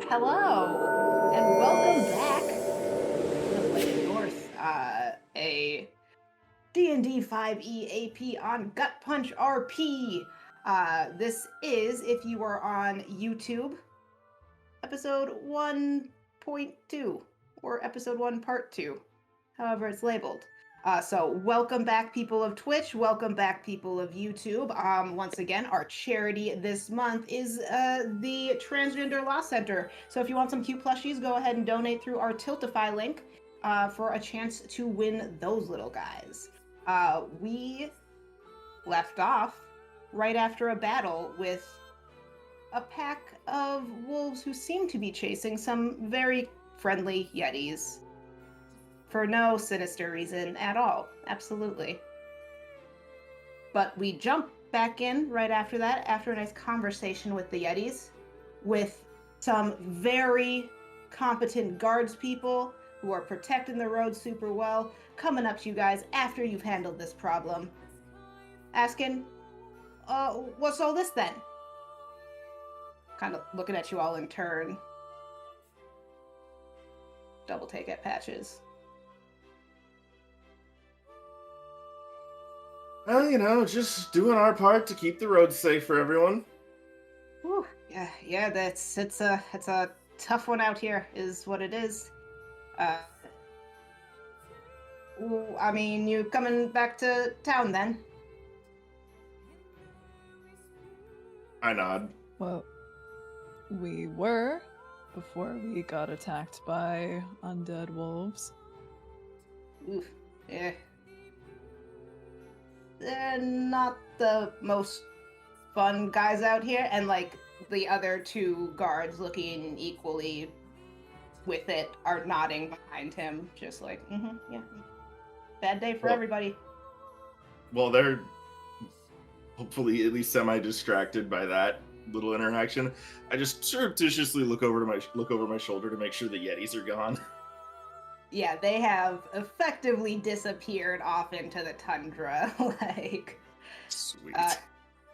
Hello, and welcome back to the Blighted North, a D&D 5e AP on GutPunchRP. This is, if you are on YouTube, episode 1.2, or episode 1 part 2, however it's labeled. So welcome back, people of Twitch. Welcome back, people of YouTube. Once again, our charity this month is the Transgender Law Center. So if you want some cute plushies, go ahead and donate through our Tiltify link for a chance to win those little guys. We left off right after a battle with a pack of wolves who seem to be chasing some very friendly yetis. For no sinister reason at all. Absolutely. But we jump back in right after that, after a nice conversation with the Yetis, with some very competent guards people who are protecting the road super well, coming up to you guys after you've handled this problem, asking, what's all this then? Kind of looking at you all in turn. Double take at Patches. Well, just doing our part to keep the roads safe for everyone. Whew. Yeah, it's a tough one out here, is what it is. I mean, you coming back to town then? I nod. Well, we were before we got attacked by undead wolves. Oof, yeah. They're not the most fun guys out here, and like the other two guards looking equally with it are nodding behind him, just like, yeah. Bad day for everybody. Well, they're hopefully at least semi-distracted by that little interaction. I just surreptitiously look over my shoulder to make sure the Yetis are gone. Yeah, they have effectively disappeared off into the tundra. Like, Sweet.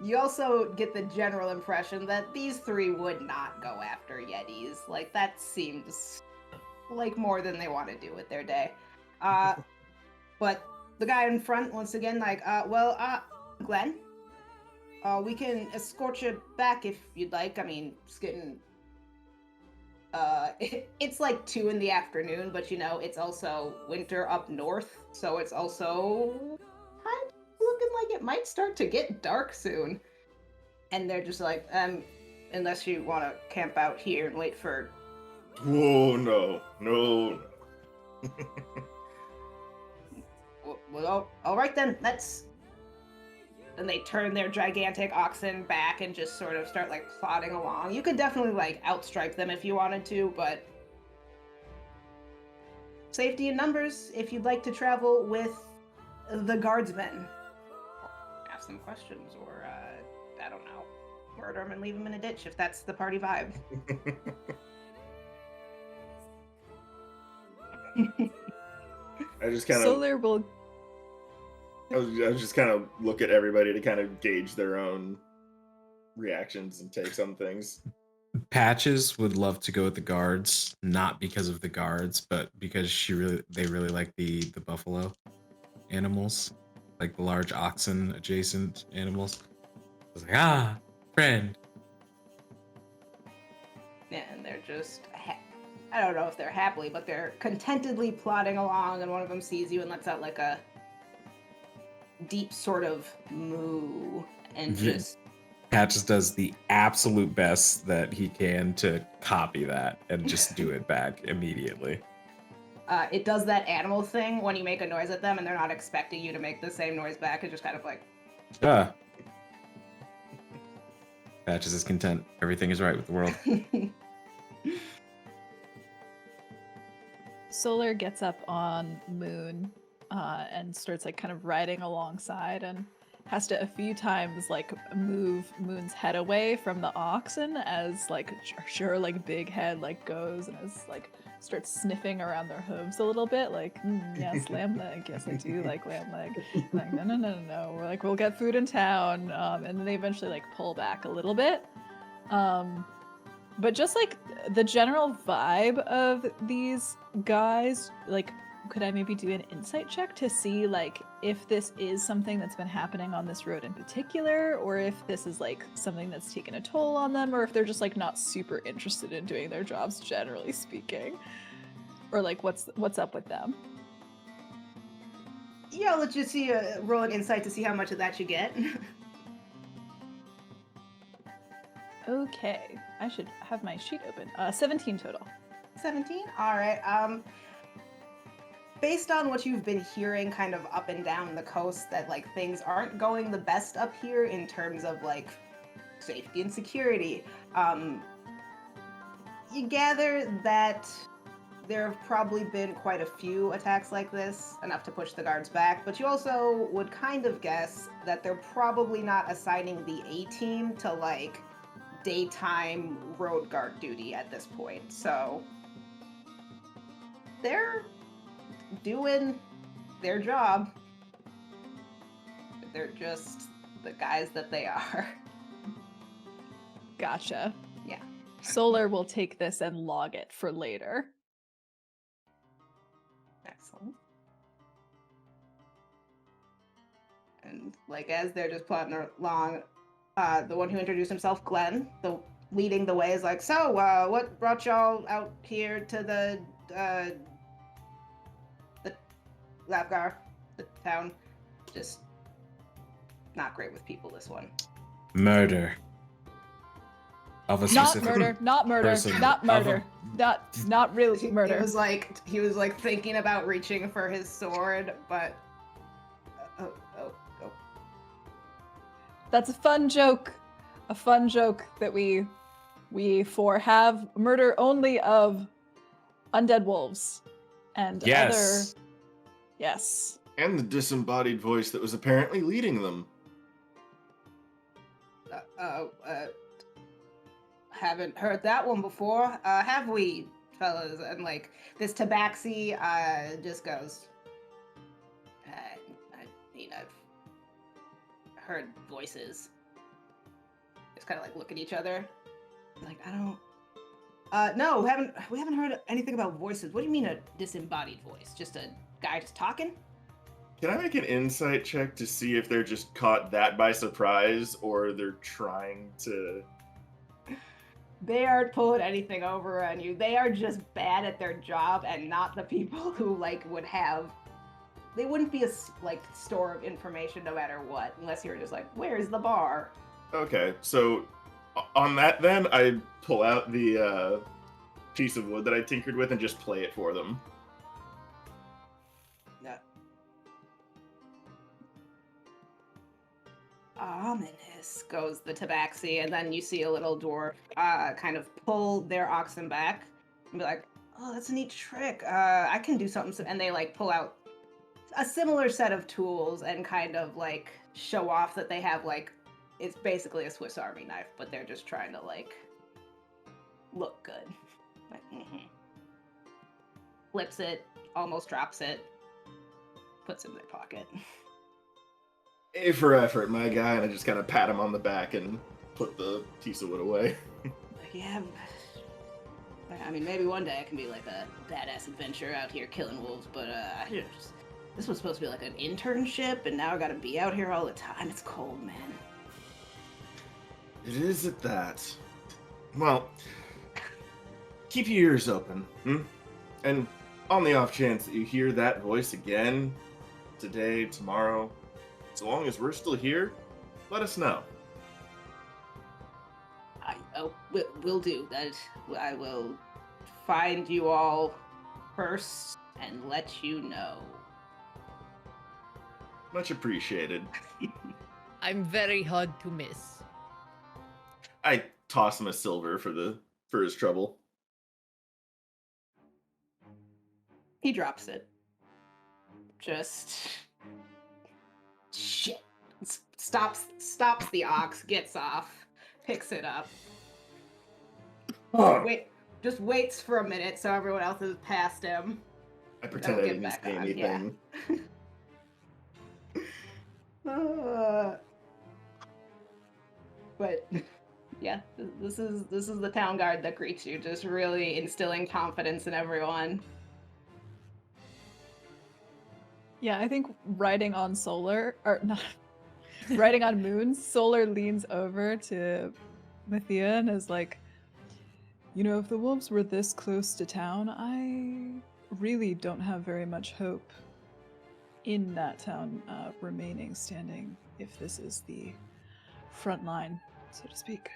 You also get the general impression that these three would not go after Yetis. Like, that seems like more than they want to do with their day. But the guy in front, once again, like, Glenn, we can escort you back if you'd like. I mean, it's getting... it's like 2 in the afternoon, but you know, it's also winter up north, so it's also kind of looking like it might start to get dark soon. And they're just like, unless you want to camp out here and wait for... Whoa, no. Well, all right then, let's... And they turn their gigantic oxen back and just sort of start, like, plodding along. You could definitely, like, outstrike them if you wanted to, but... Safety in numbers if you'd like to travel with the guardsmen. Ask them questions, or, I don't know, murder them and leave them in a ditch if that's the party vibe. I just kind of... Solar will... I was just kind of look at everybody to kind of gauge their own reactions and takes on things. Patches would love to go with the guards, not because of the guards, but because they really like the buffalo animals, like the large oxen adjacent animals. I was like, friend. Yeah, and they're just, I don't know if they're happily, but they're contentedly plodding along, and one of them sees you and lets out like a deep sort of moo, and just... Patches does the absolute best that he can to copy that and just do it back immediately. It does that animal thing when you make a noise at them and they're not expecting you to make the same noise back. It's just kind of like... Patches is content. Everything is right with the world. Solar gets up on Moon and starts like kind of riding alongside and has to a few times like move Moon's head away from the oxen as like sure like big head like goes and is like starts sniffing around their hooves a little bit like yes, lamb leg, yes I do like lamb leg, like no, we're like we'll get food in town, and then they eventually like pull back a little bit, But just like the general vibe of these guys, like, could I maybe do an insight check to see like if this is something that's been happening on this road in particular, or if this is like something that's taken a toll on them, or if they're just like not super interested in doing their jobs, generally speaking, or like what's up with them? Yeah, let's just see roll an insight to see how much of that you get. Okay, I should have my sheet open. 17 total. 17? All right. Based on what you've been hearing kind of up and down the coast, that like things aren't going the best up here in terms of like safety and security. You gather that there have probably been quite a few attacks like this, enough to push the guards back, but you also would kind of guess that they're probably not assigning the A-team to like daytime road guard duty at this point. So they're doing their job. They're just the guys that they are. Gotcha. Yeah. Solar will take this and log it for later. Excellent. And like as they're just plodding along, the one who introduced himself, Glenn, leading the way, is like, so what brought y'all out here to the Glavergr, the town? Just not great with people, this one. Murder. Of a Not specific murder, not murder, person. not murder, Of not really He murder. was like thinking about reaching for his sword, but oh. That's a fun joke that we have murder only of undead wolves and Yes. other. Yes. And the disembodied voice that was apparently leading them. Haven't heard that one before. Have we, fellas? And like this tabaxi just goes, I mean, I've heard voices. Just kind of like look at each other. Like, I don't. No, we haven't heard anything about voices. What do you mean a disembodied voice? Just a guy just talking? Can I make an insight check to see if they're just caught that by surprise or they're trying to... They aren't pulling anything over on you. They are just bad at their job and not the people who like would have. They wouldn't be a like store of information no matter what, unless you were just like, "Where's the bar?" Okay, so on that then, I pull out the piece of wood that I tinkered with and just play it for them. Yeah. Ominous, goes the tabaxi, and then you see a little dwarf kind of pull their oxen back and be like, "Oh, that's a neat trick. I can do something." And they like pull out a similar set of tools and kind of like show off that they have like, it's basically a Swiss Army knife, but they're just trying to like look good. Like, flips it, almost drops it, puts it in their pocket. A for effort, my guy, and I just kind of pat him on the back and put the piece of wood away. Like, yeah, I mean, maybe one day I can be like a badass adventurer out here killing wolves, but this was supposed to be like an internship, and now I gotta be out here all the time. It's cold, man. It is at that. Well, keep your ears open, and on the off chance that you hear that voice again, today, tomorrow, as long as we're still here, let us know. We'll do that. I will find you all first and let you know. Much appreciated. I'm very hard to miss. I toss him a silver for his trouble. He drops it. Just shit. Stops the ox, gets off, picks it up. Just waits for a minute so everyone else is past him. I pretend I didn't say anything. But Yeah, this is the town guard that greets you, just really instilling confidence in everyone. Yeah, I think riding on Solar, or not, riding on Moon, Solar leans over to Maathea and is like, you know, if the wolves were this close to town, I really don't have very much hope in that town remaining standing if this is the front line, so to speak.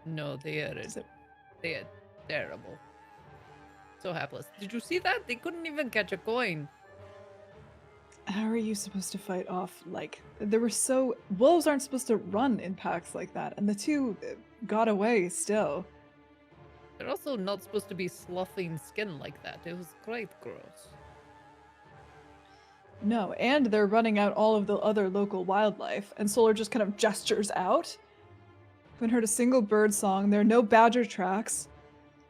No, they are Is it- terrible. So hapless. Did you see that? They couldn't even catch a coin. How are you supposed to fight off, like, wolves aren't supposed to run in packs like that, and the two got away still. They're also not supposed to be sloughing skin like that. It was quite gross. No, and they're running out all of the other local wildlife, and Solar just kind of gestures out. Haven't heard a single bird song, there are no badger tracks.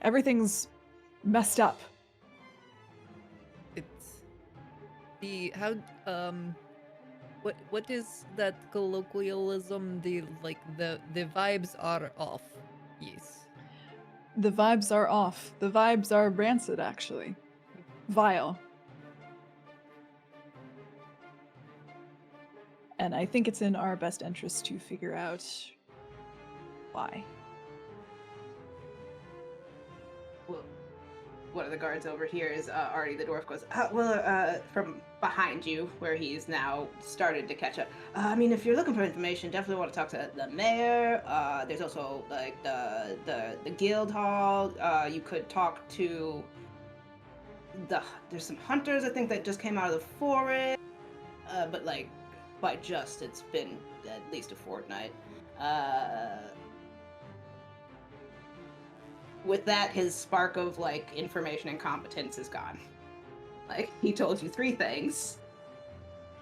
Everything's messed up. It's the what is that colloquialism? The vibes are off. Yes. The vibes are off. The vibes are rancid, actually. Vile. And I think it's in our best interest to figure out why. Well, one of the guards over here is Artie the dwarf goes, from behind you, where he's now started to catch up. I mean, if you're looking for information, definitely want to talk to the mayor. There's also like the guild hall. You could talk to there's some hunters I think that just came out of the forest. But like by just it's been at least a fortnight. With that, his spark of like information and competence is gone. Like he told you 3 things,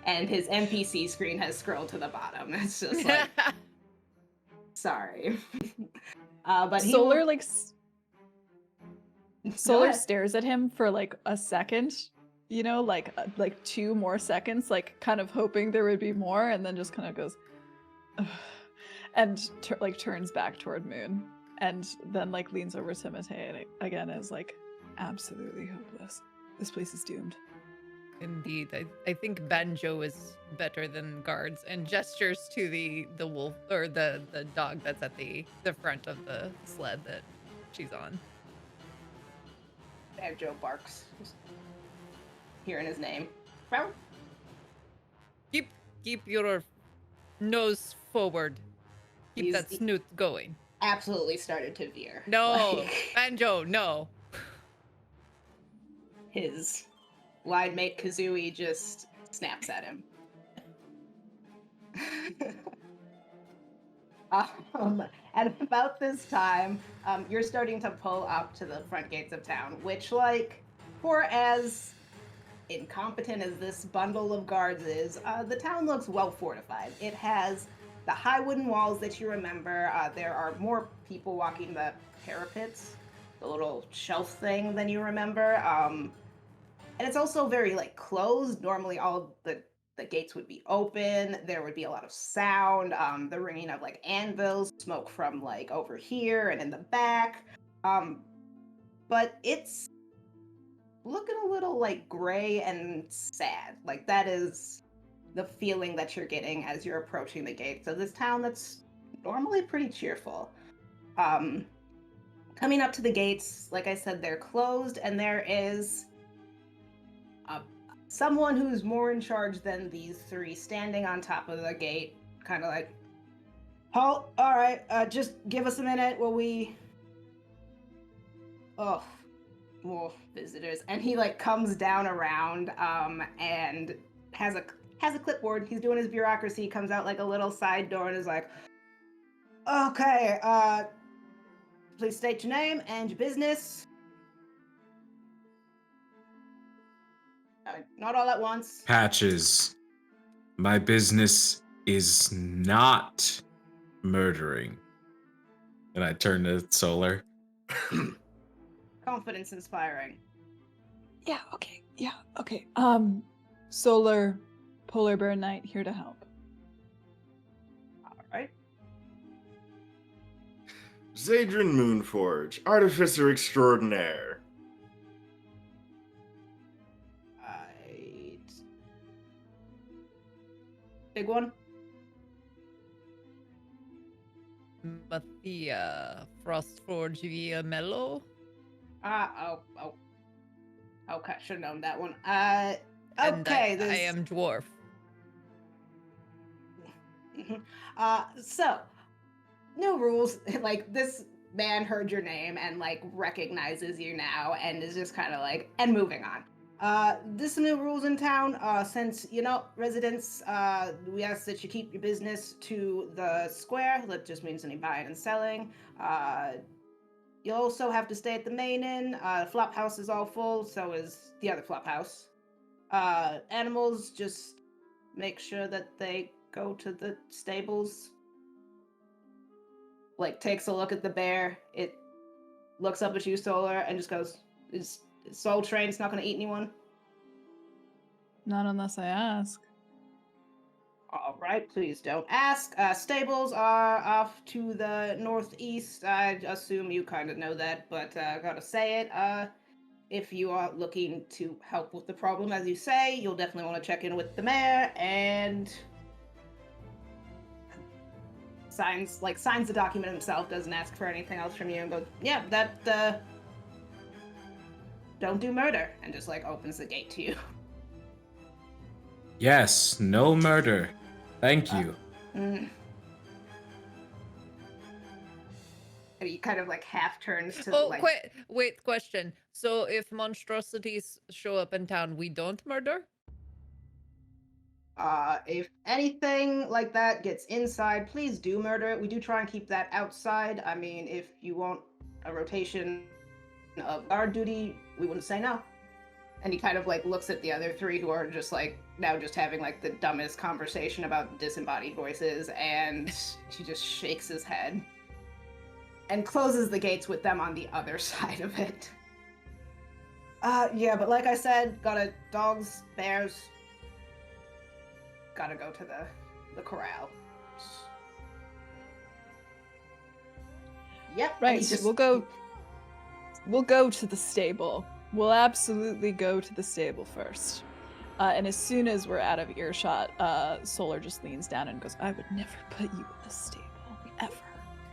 and his NPC screen has scrolled to the bottom. It's just like, sorry. But Solar Solar ahead. stares at him for like a second, you know, like 2 more seconds, like kind of hoping there would be more, and then just kind of goes, ugh, and turns back toward Moon, and then like leans over to Maathea again and is like, absolutely hopeless. This place is doomed. Indeed, I think Banjo is better than guards, and gestures to the wolf or the dog that's at the front of the sled that she's on. Banjo barks, just hearing his name. Meow. Keep your nose forward. Keep He's- that snoot going. Absolutely started to veer. No, Like, Banjo, no. his wide mate Kazooie just snaps at him. At about this time, you're starting to pull up to the front gates of town, which, like, for as incompetent as this bundle of guards is, the town looks well fortified. It has the high wooden walls that you remember. There are more people walking the parapets, the little shelf thing, than you remember. And it's also very like closed. Normally, all the gates would be open. There would be a lot of sound, the ringing of like anvils, smoke from like over here and in the back. But it's looking a little like gray and sad. Like that is the feeling that you're getting as you're approaching the gates of this town that's normally pretty cheerful. Coming up to the gates, like I said, they're closed, and there is someone who's more in charge than these 3 standing on top of the gate, kind of like, halt, all right, just give us a minute while we... Oh, more visitors. And he like comes down around and has a clipboard. He's doing his bureaucracy, comes out like a little side door and is like, okay, please state your name and your business. Not all at once. Patches. My business is not murdering. And I turn to Solar. Confidence inspiring. Yeah, okay. Solar, Polar Bear Knight here to help. All right. Zaedrin Moonforge, Artificer Extraordinaire. Right. Big one? Maathea, Frostforge via Mellow. Oh. Okay, should have known that one. And Okay, I am dwarf. So, no rules. Like, this man heard your name and, like, recognizes you now and is just kind of like, and moving on. This new rules in town, since, residents, we ask that you keep your business to the square. That just means any buying and selling. You also have to stay at the main inn. Flop house is all full, so is the other flop house. Animals, just make sure that they go to the stables. Like, takes a look at the bear. It looks up at you, Solar, and just goes, is Soul trained? It's not going to eat anyone? Not unless I ask. All right, please don't ask. Stables are off to the northeast. I assume you kind of know that, but gotta say it. If you are looking to help with the problem, as you say, you'll definitely want to check in with the mayor and signs the document himself, doesn't ask for anything else from you, and goes, yeah, that, don't do murder, and just, like, opens the gate to you. Yes, no murder. Thank you. And he kind of, like, half turns to, Oh, like... wait, question. So if monstrosities show up in town, we don't murder? If anything like that gets inside, please do murder it. We do try and keep that outside. I mean, if you want a rotation of guard duty, we wouldn't say no. And he kind of, like, looks at the other three who are just, like, now just having, like, the dumbest conversation about disembodied voices, and he just shakes his head and closes the gates with them on the other side of it. Yeah, but like I said, dogs, bears, gotta go to the corral. Yep. Right, we'll go to the stable. We'll absolutely go to the stable first. And as soon as we're out of earshot, Solar just leans down and goes, I would never put you in the stable, ever.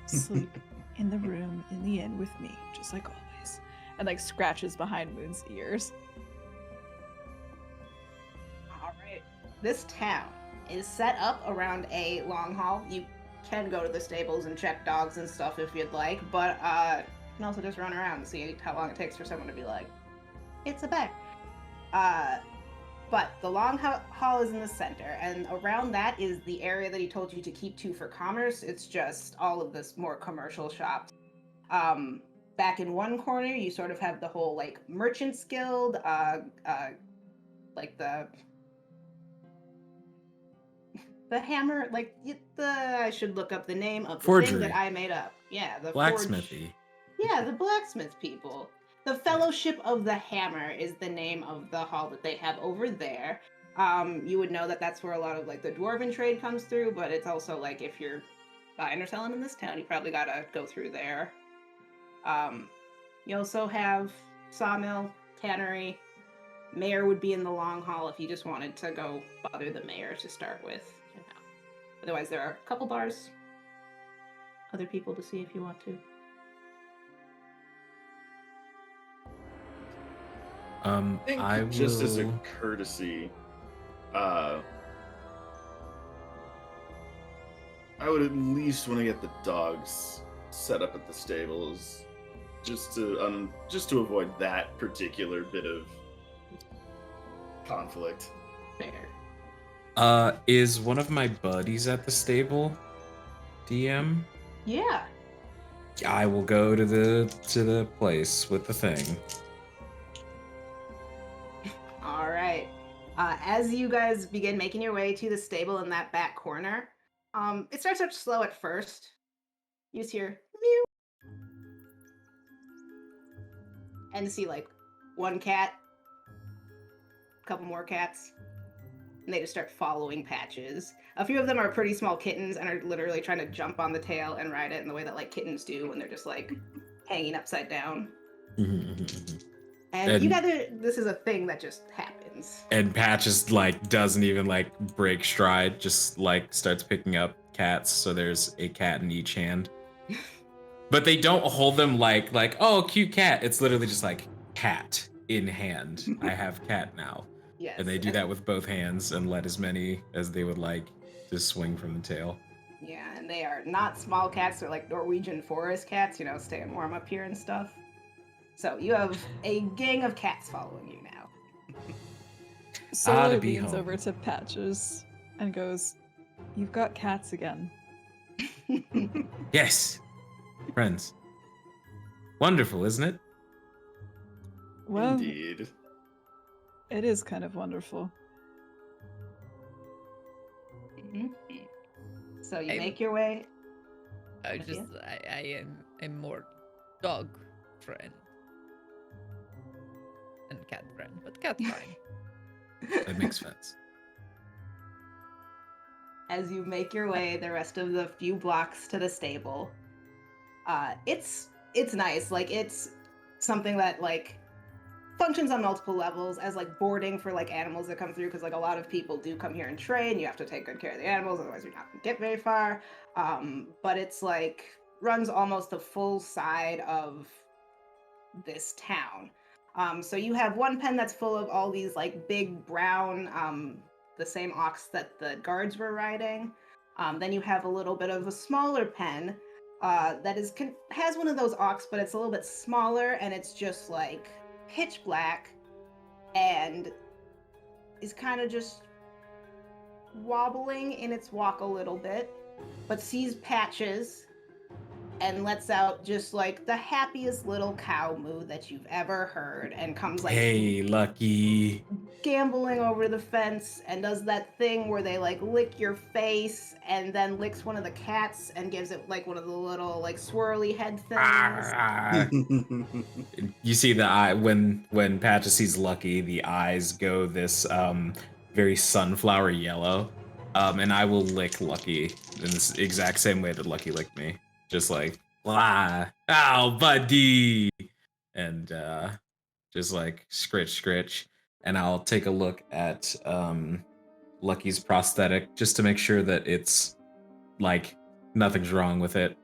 Sleep in the room, in the inn with me, just like always. And, like, scratches behind Moon's ears. All right. This town is set up around a long hall. You can go to the stables and check dogs and stuff if you'd like, but you can also just run around and see how long it takes for someone to be like, it's a bear. But the long hall is in the center, and around that is the area that he told you to keep to for commerce. It's just all of this more commercial shops. Back in one corner, you sort of have the whole, like, Merchants Guild, like the hammer, like, I should look up the name of the Forgery. thing that I made up. Yeah, the Blacksmithy. Yeah, the blacksmith people. The Fellowship of the Hammer is the name of the hall that they have over there. You would know that that's where a lot of, like, the dwarven trade comes through, but it's also, like, if you're buying or selling in this town, you probably gotta go through there. You also have sawmill, tannery. Mayor would be in the long hall if you just wanted to go bother the mayor to start with. Otherwise, there are a couple bars. Other people to see if you want to. I think just as a courtesy, I would at least want to get the dogs set up at the stables, just to avoid that particular bit of conflict. Fair. Is one of my buddies at the stable? DM? Yeah. I will go to the place with the thing. All right. As you guys begin making your way to the stable in that back corner, it starts out slow at first. You just hear meow, and see, like, one cat, a couple more cats, and they just start following Patches. A few of them are pretty small kittens and are literally trying to jump on the tail and ride it in the way that like kittens do when they're just like hanging upside down. And you gather this is a thing that just happens. And Patch just like doesn't even like break stride, just like starts picking up cats. So there's a cat in each hand. But they don't hold them like oh, cute cat. It's literally just like cat in hand. I have cat now. Yes. And they do that with both hands and let as many as they would like to swing from the tail. Yeah, and they are not small cats. They're like Norwegian forest cats, you know, staying warm up here and stuff. So you have a gang of cats following you now. Solo be leans home. over to Patches and goes, "You've got cats again." Yes, friends. Wonderful, isn't it? Well, Indeed. it is kind of wonderful. So you I'm- make your way. I Maathea? just, I am a more dog friend. And cat friend, but cat fine. That makes sense. As you make your way the rest of the few blocks to the stable, it's nice. Like it's something that like functions on multiple levels as like boarding for like animals that come through, because like a lot of people do come here and train. You have to take good care of the animals, otherwise you're not gonna get very far. But it's like runs almost the full side of this town. So you have one pen that's full of all these like big brown, the same ox that the guards were riding. Then you have a little bit of a smaller pen that has one of those ox, but it's a little bit smaller, and it's just like pitch black and is kind of just wobbling in its walk a little bit, but sees Patches and lets out just like the happiest little cow moo that you've ever heard, and comes like Hey, Lucky. gambling over the fence and does that thing where they like lick your face and then licks one of the cats and gives it like one of the little like swirly head things. You see the eye when Patches sees Lucky, the eyes go this very sunflower yellow. And I will lick Lucky in this exact same way that Lucky licked me. Just like, ow, buddy, and just like scritch, and I'll take a look at Lucky's prosthetic just to make sure that it's like nothing's wrong with it.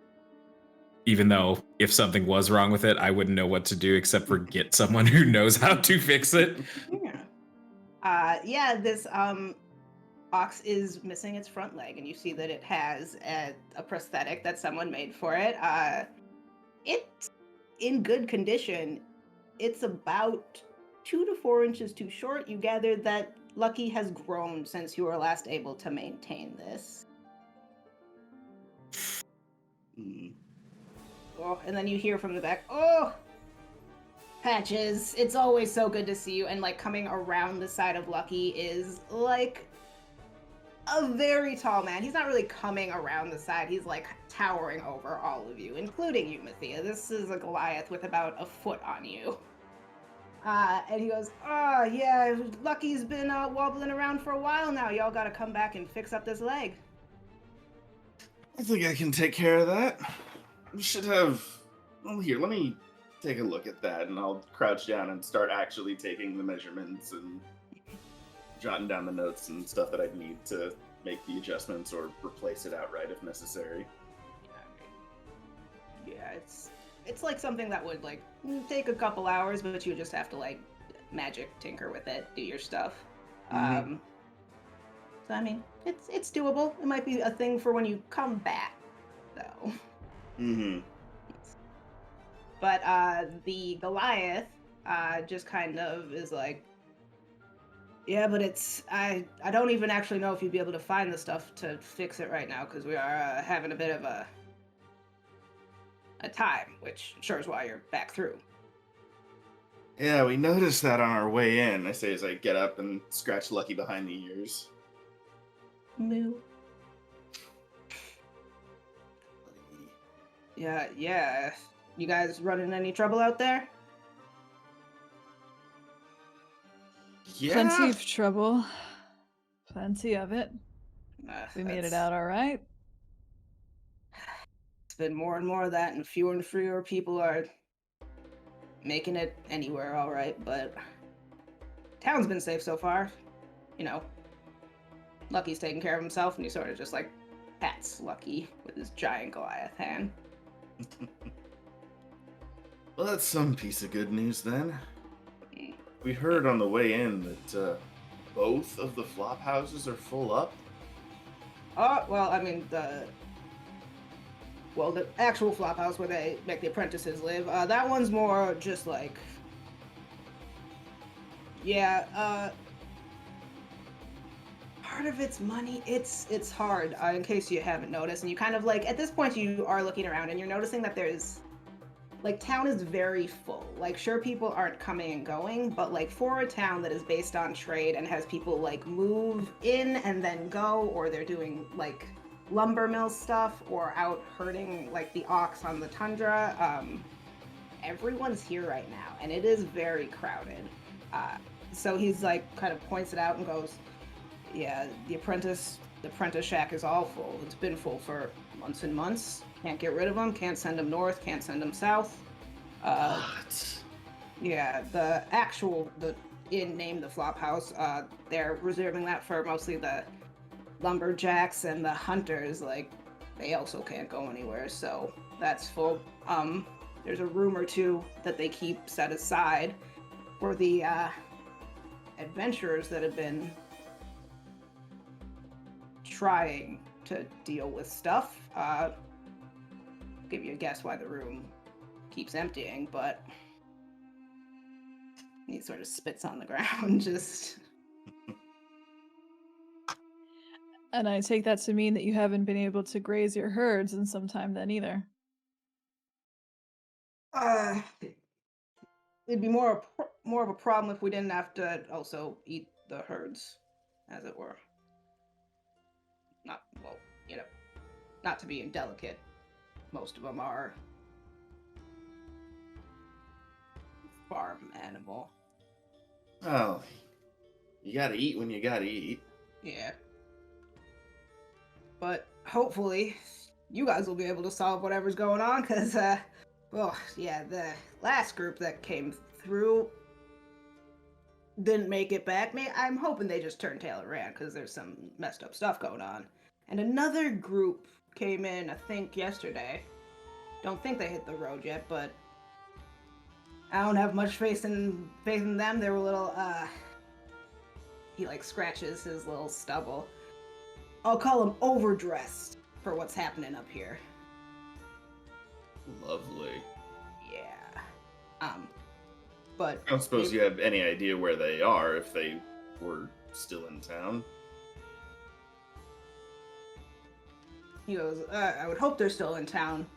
Even though if something was wrong with it, I wouldn't know what to do except for get someone who knows how to fix it. Yeah. This ox is missing its front leg, and you see that it has a prosthetic that someone made for it. It's in good condition. It's about 2 to 4 inches too short. You gather that Lucky has grown since you were last able to maintain this. Oh, and then you hear from the back, "Oh, Patches, it's always so good to see you." And like coming around the side of Lucky is like a very tall man. He's not really coming around the side. He's like towering over all of you, including you, Maathea. This is a Goliath with about a foot on you. And he goes, "Oh, yeah, Lucky's been wobbling around for a while now. Y'all gotta come back and fix up this leg." I think I can take care of that. We should have... Well, here, let me take a look at that, and I'll crouch down and start actually taking the measurements and jotting down the notes and stuff that I'd need to make the adjustments or replace it outright if necessary. Yeah, it's like something that would like take a couple hours, but you would just have to like magic tinker with it, do your stuff. Mhm. So I mean, it's doable. It might be a thing for when you come back, though. Mm-hmm. But the Goliath just kind of is like, "Yeah, but I don't even actually know if you'd be able to find the stuff to fix it right now, because we are having a bit of a time, which sure is why you're back through." Yeah, we noticed that on our way in, I say as I get up and scratch Lucky behind the ears. Moo. Yeah. You guys running any trouble out there? Yeah. Plenty of trouble. Plenty of it. We made it That's- out all right. It's been more and more of that, and fewer people are making it anywhere all right, but town's been safe so far. You know, Lucky's taking care of himself, and he sort of just like pats Lucky with his giant Goliath hand. Well, that's some piece of good news then. We heard on the way in that both of the flop houses are full up. Oh, well, I mean, the actual flop house where they make the apprentices live, that one's more just like, yeah, part of it's money. It's hard, in case you haven't noticed, and you kind of like, at this point you are looking around and you're noticing that there's, like, town is very full. Like, sure, people aren't coming and going, but like for a town that is based on trade and has people like move in and then go, or they're doing like lumber mill stuff or out herding like the ox on the tundra, everyone's here right now and it is very crowded. So he's like kind of points it out and goes, yeah, the apprentice shack is all full. It's been full for months and months. Can't get rid of them, can't send them north, can't send them south. What? Yeah, the inn named the Flop House, they're reserving that for mostly the lumberjacks and the hunters. Like, they also can't go anywhere, so that's full. There's a room or two that they keep set aside for the adventurers that have been trying to deal with stuff. Give you a guess why the room keeps emptying, but he sort of spits on the ground, just. And I take that to mean that you haven't been able to graze your herds in some time then either. It'd be more of a problem if we didn't have to also eat the herds, as it were. Not, well, you know, not to be indelicate. Most of them are farm animal. Well, you gotta eat when you gotta eat. Yeah. But hopefully, you guys will be able to solve whatever's going on, because, well, yeah, the last group that came through didn't make it back. I'm hoping they just turned tail and ran, because there's some messed up stuff going on. And another group came in, I think, yesterday. Don't think they hit the road yet, but I don't have much faith in them. They were a little, he, like, scratches his little stubble. I'll call them overdressed for what's happening up here. Lovely. Yeah. But I don't suppose you have any idea where they are, if they were still in town. He goes, I would hope they're still in town.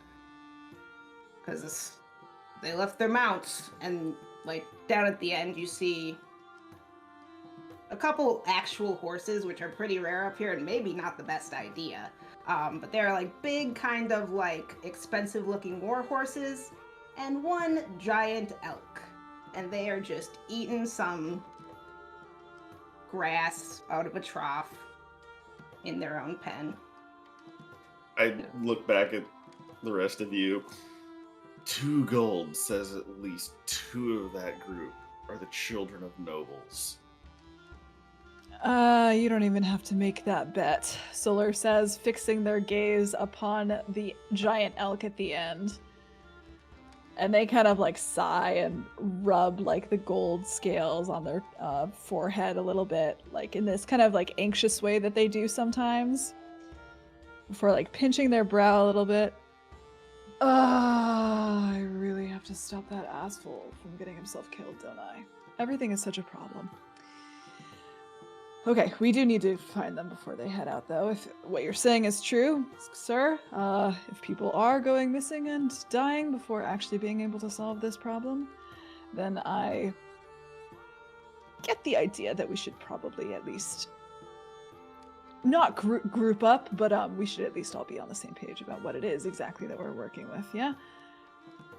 Because they left their mounts, and, like, down at the end you see a couple actual horses, which are pretty rare up here and maybe not the best idea. But they're like big, kind of like expensive looking war horses, and one giant elk. And they are just eating some grass out of a trough in their own pen. I look back at the rest of you. 2 gold says at least 2 of that group are the children of nobles. You don't even have to make that bet, Solar says, fixing their gaze upon the giant elk at the end. And they kind of like sigh and rub like the gold scales on their forehead a little bit, like in this kind of like anxious way that they do sometimes, before like pinching their brow a little bit. I really have to stop that asshole from getting himself killed, don't I? Everything is such a problem. Okay, we do need to find them before they head out, though. If what you're saying is true, sir, if people are going missing and dying before actually being able to solve this problem, then I get the idea that we should probably at least not group up, but we should at least all be on the same page about what it is exactly that we're working with, yeah?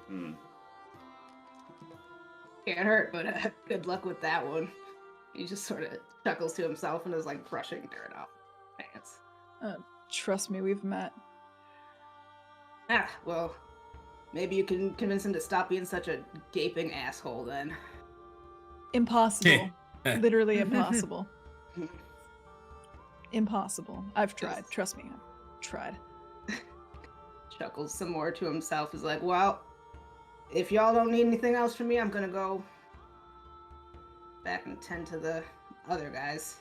Can't hurt, but good luck with that one. He just sort of chuckles to himself and is like brushing dirt off his pants. Trust me, we've met. Ah, well, maybe you can convince him to stop being such a gaping asshole then. Impossible. Literally impossible. Impossible. I've tried. Trust me, I've tried. Chuckles some more to himself. Is like, well, if y'all don't need anything else from me, I'm gonna go back and tend to the other guys.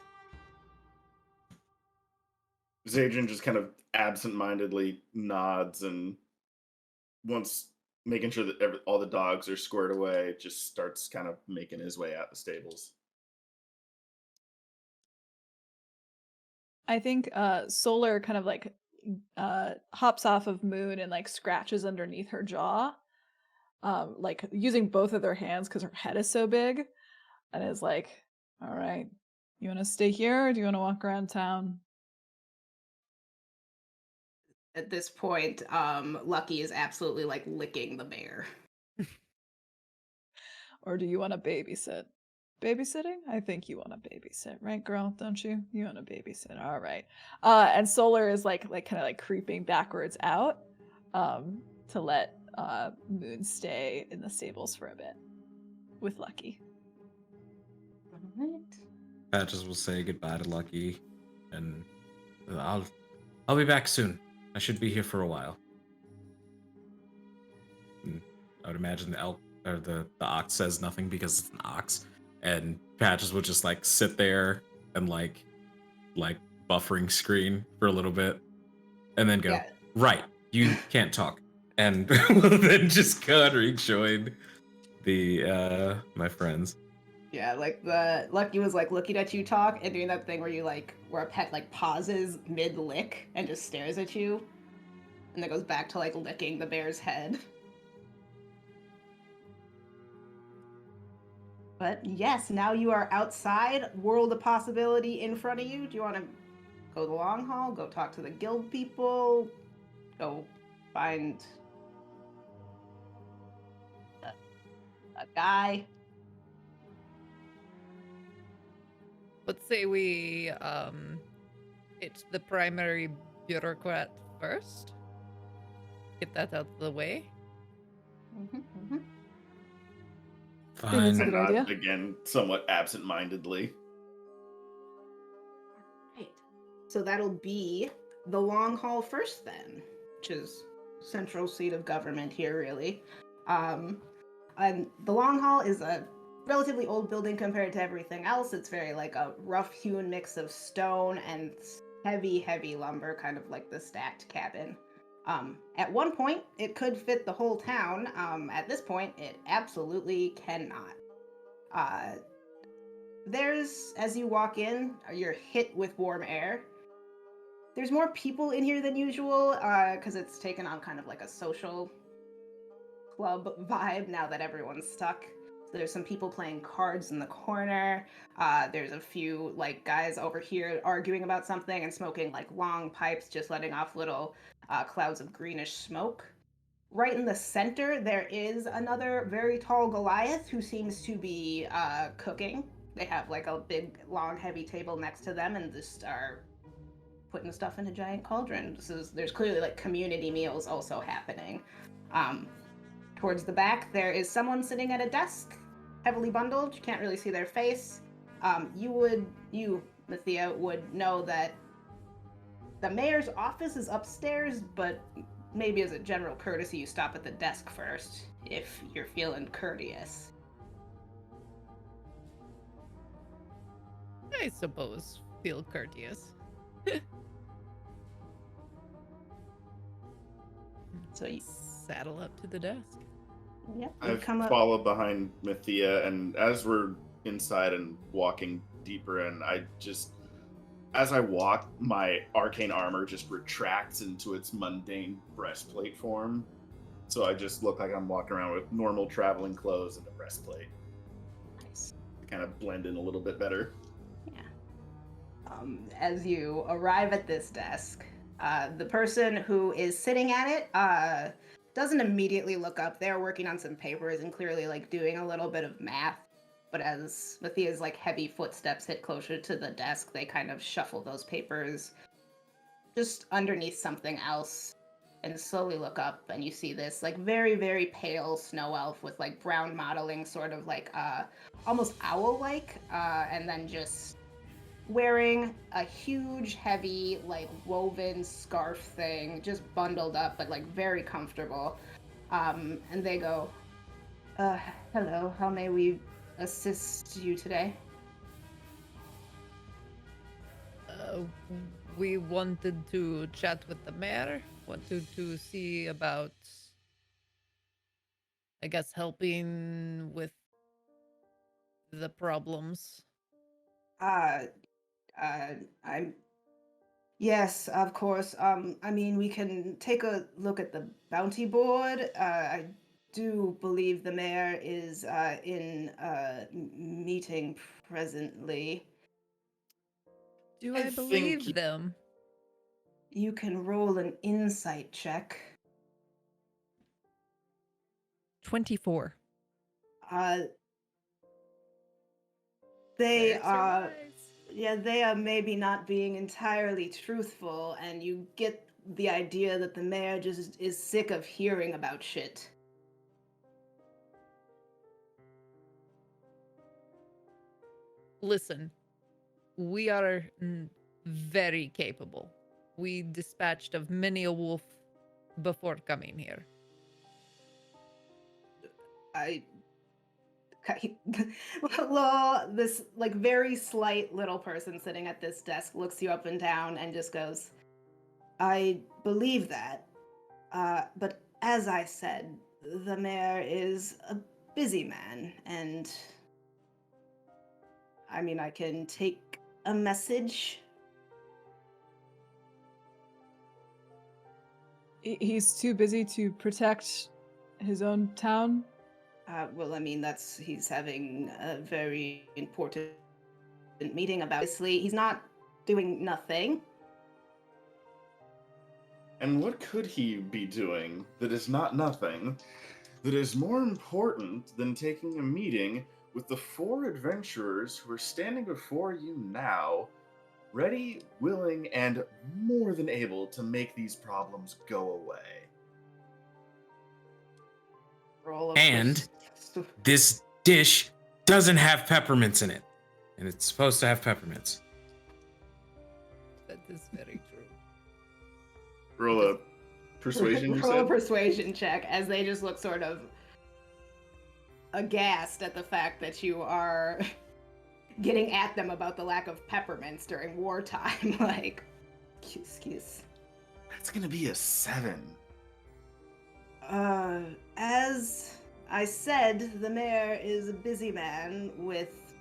Zaedrin just kind of absent-mindedly nods, and once making sure that all the dogs are squared away, just starts kind of making his way out the stables. I think Solar kind of like hops off of Moon and like scratches underneath her jaw, like using both of their hands because her head is so big, and is like, "All right, you want to stay here, or do you want to walk around town?" At this point, Lucky is absolutely like licking the bear. Or do you want to babysit? Babysitting? I think you want to babysit, right, girl? Don't you? You want to babysit. All right. And Solar is like kind of like creeping backwards out, to let Moon stay in the stables for a bit with Lucky. Alright. Patches will say goodbye to Lucky, and I'll be back soon. I should be here for a while. And I would imagine the elk or the ox says nothing because it's an ox, and Patches would just like sit there and like buffering screen for a little bit, and then go, Yeah. right, you can't talk, and will then just go and rejoin the my friends. Yeah, like the Lucky was like looking at you talk and doing that thing where you like where a pet like pauses mid lick and just stares at you, and then goes back to like licking the bear's head. But yes, now you are outside, world of possibility in front of you. Do you want to go the long haul? Go talk to the guild people? Go find a guy? Let's say we hit the primary bureaucrat first. Get that out of the way. think that's a Fine. good And idea. again, somewhat absent-mindedly. Right. So that'll be the long haul first then, which is central seat of government here, really. And the long hall is a relatively old building compared to everything else. It's very like a rough-hewn mix of stone and heavy lumber, kind of like the stacked cabin. At one point, it could fit the whole town. At this point, it absolutely cannot. There's, as you walk in, you're hit with warm air. There's more people in here than usual, because it's taken on kind of like a social club vibe now that everyone's stuck. So there's some people playing cards in the corner. There's a few like guys over here arguing about something and smoking like long pipes, just letting off little clouds of greenish smoke. Right in the center, there is another very tall Goliath who seems to be cooking. They have like a big, long, heavy table next to them and just are putting stuff in a giant cauldron. There's clearly like community meals also happening. Towards the back, there is someone sitting at a desk, heavily bundled. You can't really see their face. You, Maathea, would know that the mayor's office is upstairs, but maybe as a general courtesy, you stop at the desk first, if you're feeling courteous. I suppose feel courteous. So you, Saddle up to the desk. yep, I you come up. follow behind Maathea, and as we're inside and walking deeper in, as I walk, my arcane armor just retracts into its mundane breastplate form. So I just look like I'm walking around with normal traveling clothes and a breastplate. Nice. To kind of blend in a little bit better. Yeah. As you arrive at this desk, the person who is sitting at it doesn't immediately look up. They're working on some papers and clearly like doing a little bit of math. But as Maathea's like heavy footsteps hit closer to the desk, they kind of shuffle those papers just underneath something else and slowly look up, and you see this like very, very pale snow elf with like brown modeling, sort of like almost owl-like, and then just wearing a huge, heavy, like woven scarf thing, just bundled up, but like very comfortable. And they go, hello, how may we assist you today? We wanted to chat with the mayor, wanted to see about, I guess, helping with the problems. I'm Yes, of course. I mean, we can take a look at the bounty board. I do believe the mayor is in a meeting presently. Do I I believe think- them? You can roll an insight check. 24. Uh, they Critics are, wise. yeah, they are maybe not being entirely truthful, and you get the idea that the mayor just is sick of hearing about shit. Listen, we are very capable. We dispatched of many a wolf before coming here. Well, this like very slight little person sitting at this desk looks you up and down and just goes, I believe that. But as I said, the mayor is a busy man, and I mean, I can take a message. He's too busy to protect his own town. Well, I mean, he's having a very important meeting about. Obviously, he's not doing nothing. And what could he be doing that is not nothing, that is more important than taking a meeting with the 4 adventurers who are standing before you now, ready, willing, and more than able to make these problems go away? Roll of And pers- this dish doesn't have peppermints in it. And it's supposed to have peppermints. That is very true. Roll a persuasion, you roll a said? persuasion check as they just look sort of aghast at the fact that you are getting at them about the lack of peppermints during wartime. Like, excuse. That's gonna be a 7. As I said, the mayor is a busy man with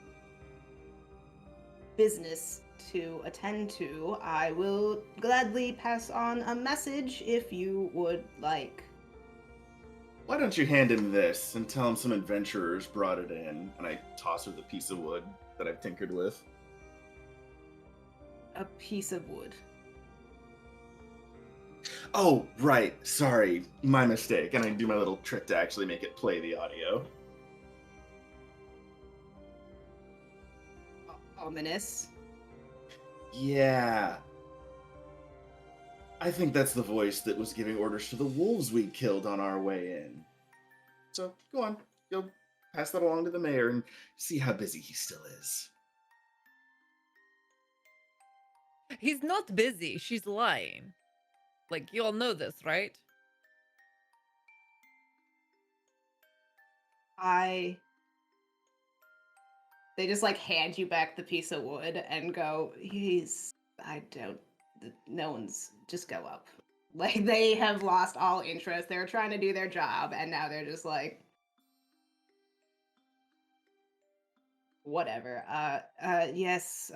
business to attend to. I will gladly pass on a message if you would like. Why don't you hand him this and tell him some adventurers brought it in? And I toss her the piece of wood that I've tinkered with. A piece of wood. Oh, right. Sorry. My mistake. And I do my little trick to actually make it play the audio. Ominous. Yeah. I think that's the voice that was giving orders to the wolves we killed on our way in. So, go on. You'll pass that along to the mayor and see how busy he still is. He's not busy. She's lying. Like, you all know this, right? They just like hand you back the piece of wood and go, no one's, just go up. Like, they have lost all interest. They're trying to do their job, and now they're just like, whatever. Yes,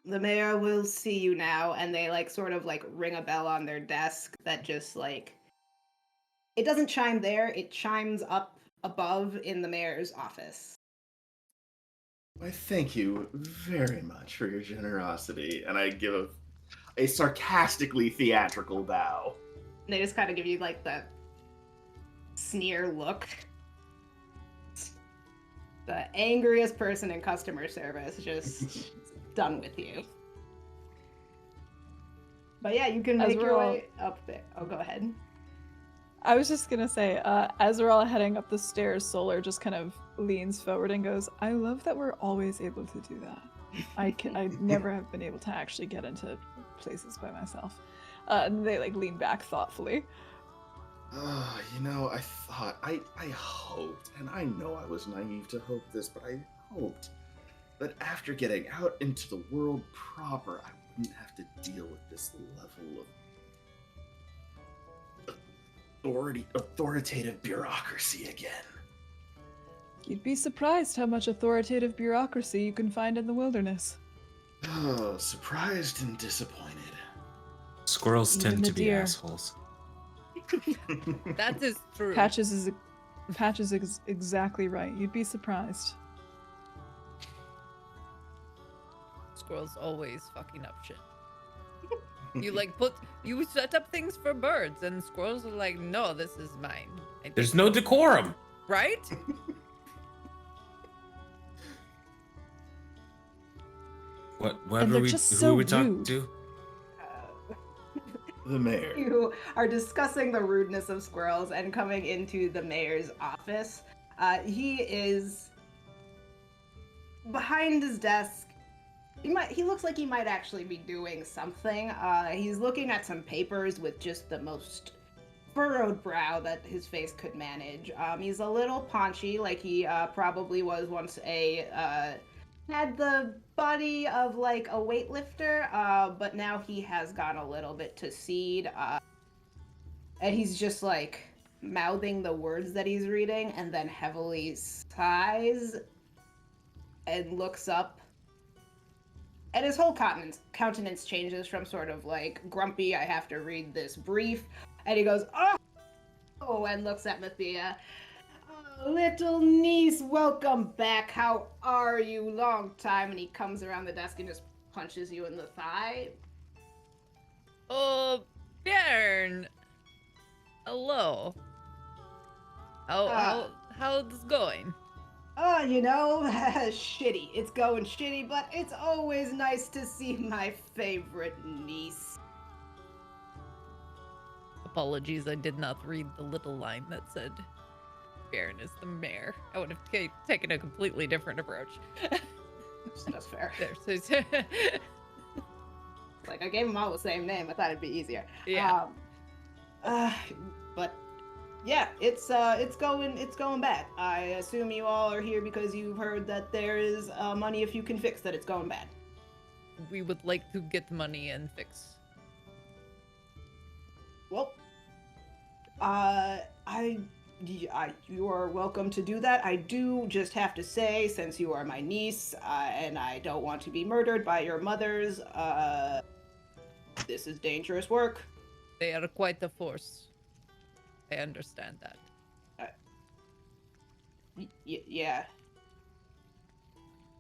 the mayor will see you now. And they like sort of like ring a bell on their desk that just like, it doesn't chime there, it chimes up above in the mayor's office. Why, thank you very much for your generosity. And I give a sarcastically theatrical bow. And they just kind of give you like the sneer look. The angriest person in customer service, just done with you. But yeah, you can As make we're your all- way up there. Oh, go ahead. I was just gonna say, as we're all heading up the stairs, Solar just kind of leans forward and goes, "I love that we're always able to do that. I never have been able to actually get into places by myself." And they like lean back thoughtfully. I hoped, and I know I was naive to hope this, but I hoped that after getting out into the world proper, I wouldn't have to deal with this level of authoritative bureaucracy again. You'd be surprised how much authoritative bureaucracy you can find in the wilderness. Oh, surprised and disappointed. Squirrels Even tend the to be deer. assholes. That is true. Patches is exactly right. You'd be surprised. Squirrels always fucking up shit. You set up things for birds, and squirrels are like, no, this is mine. There's no decorum. Right? Whoever they're we just who so we talking rude. to? The mayor. You are discussing the rudeness of squirrels and coming into the mayor's office. He is behind his desk. He looks like he might actually be doing something. He's looking at some papers with just the most furrowed brow that his face could manage. He's a little paunchy, like he probably was once had the body of like a weightlifter, but now he has gone a little bit to seed, and he's just like mouthing the words that he's reading and then heavily sighs and looks up. And his whole countenance changes from sort of like grumpy, I have to read this brief, and he goes, oh, and looks at Maathea. Oh, little niece, welcome back. How are you? Long time. And he comes around the desk and just punches you in the thigh. Oh, Bjorn. Hello. How's it going? Oh, you know, shitty. It's going shitty, but it's always nice to see my favorite niece. Apologies, I did not read the little line that said Baron is the mayor. I would have taken a completely different approach. That's fair. There, Like, I gave them all the same name. I thought it'd be easier. yeah. But yeah, it's going bad. I assume you all are here because you've heard that there is money if you can fix that it's going bad. We would like to get money and fix. Well, you are welcome to do that. I do just have to say, since you are my niece, and I don't want to be murdered by your mothers, this is dangerous work. They are quite a force. I understand that. Yeah.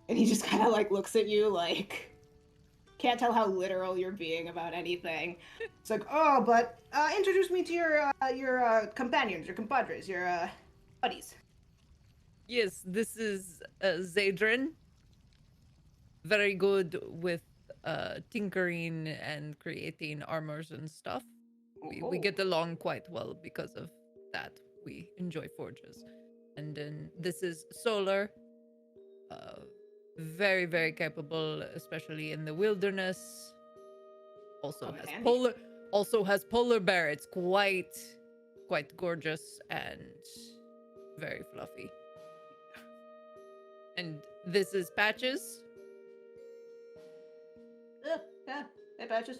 And he just kind of like looks at you like, can't tell how literal you're being about anything. It's like, oh, but introduce me to your companions, your compadres, your buddies. Yes, this is Zaedrin. Very good with tinkering and creating armors and stuff. We get along quite well because of that. We enjoy forges. And then this is Solar. Very, very capable, especially in the wilderness. Also has polar bear. It's quite gorgeous and very fluffy. And this is Patches. Yeah. Hey, Patches.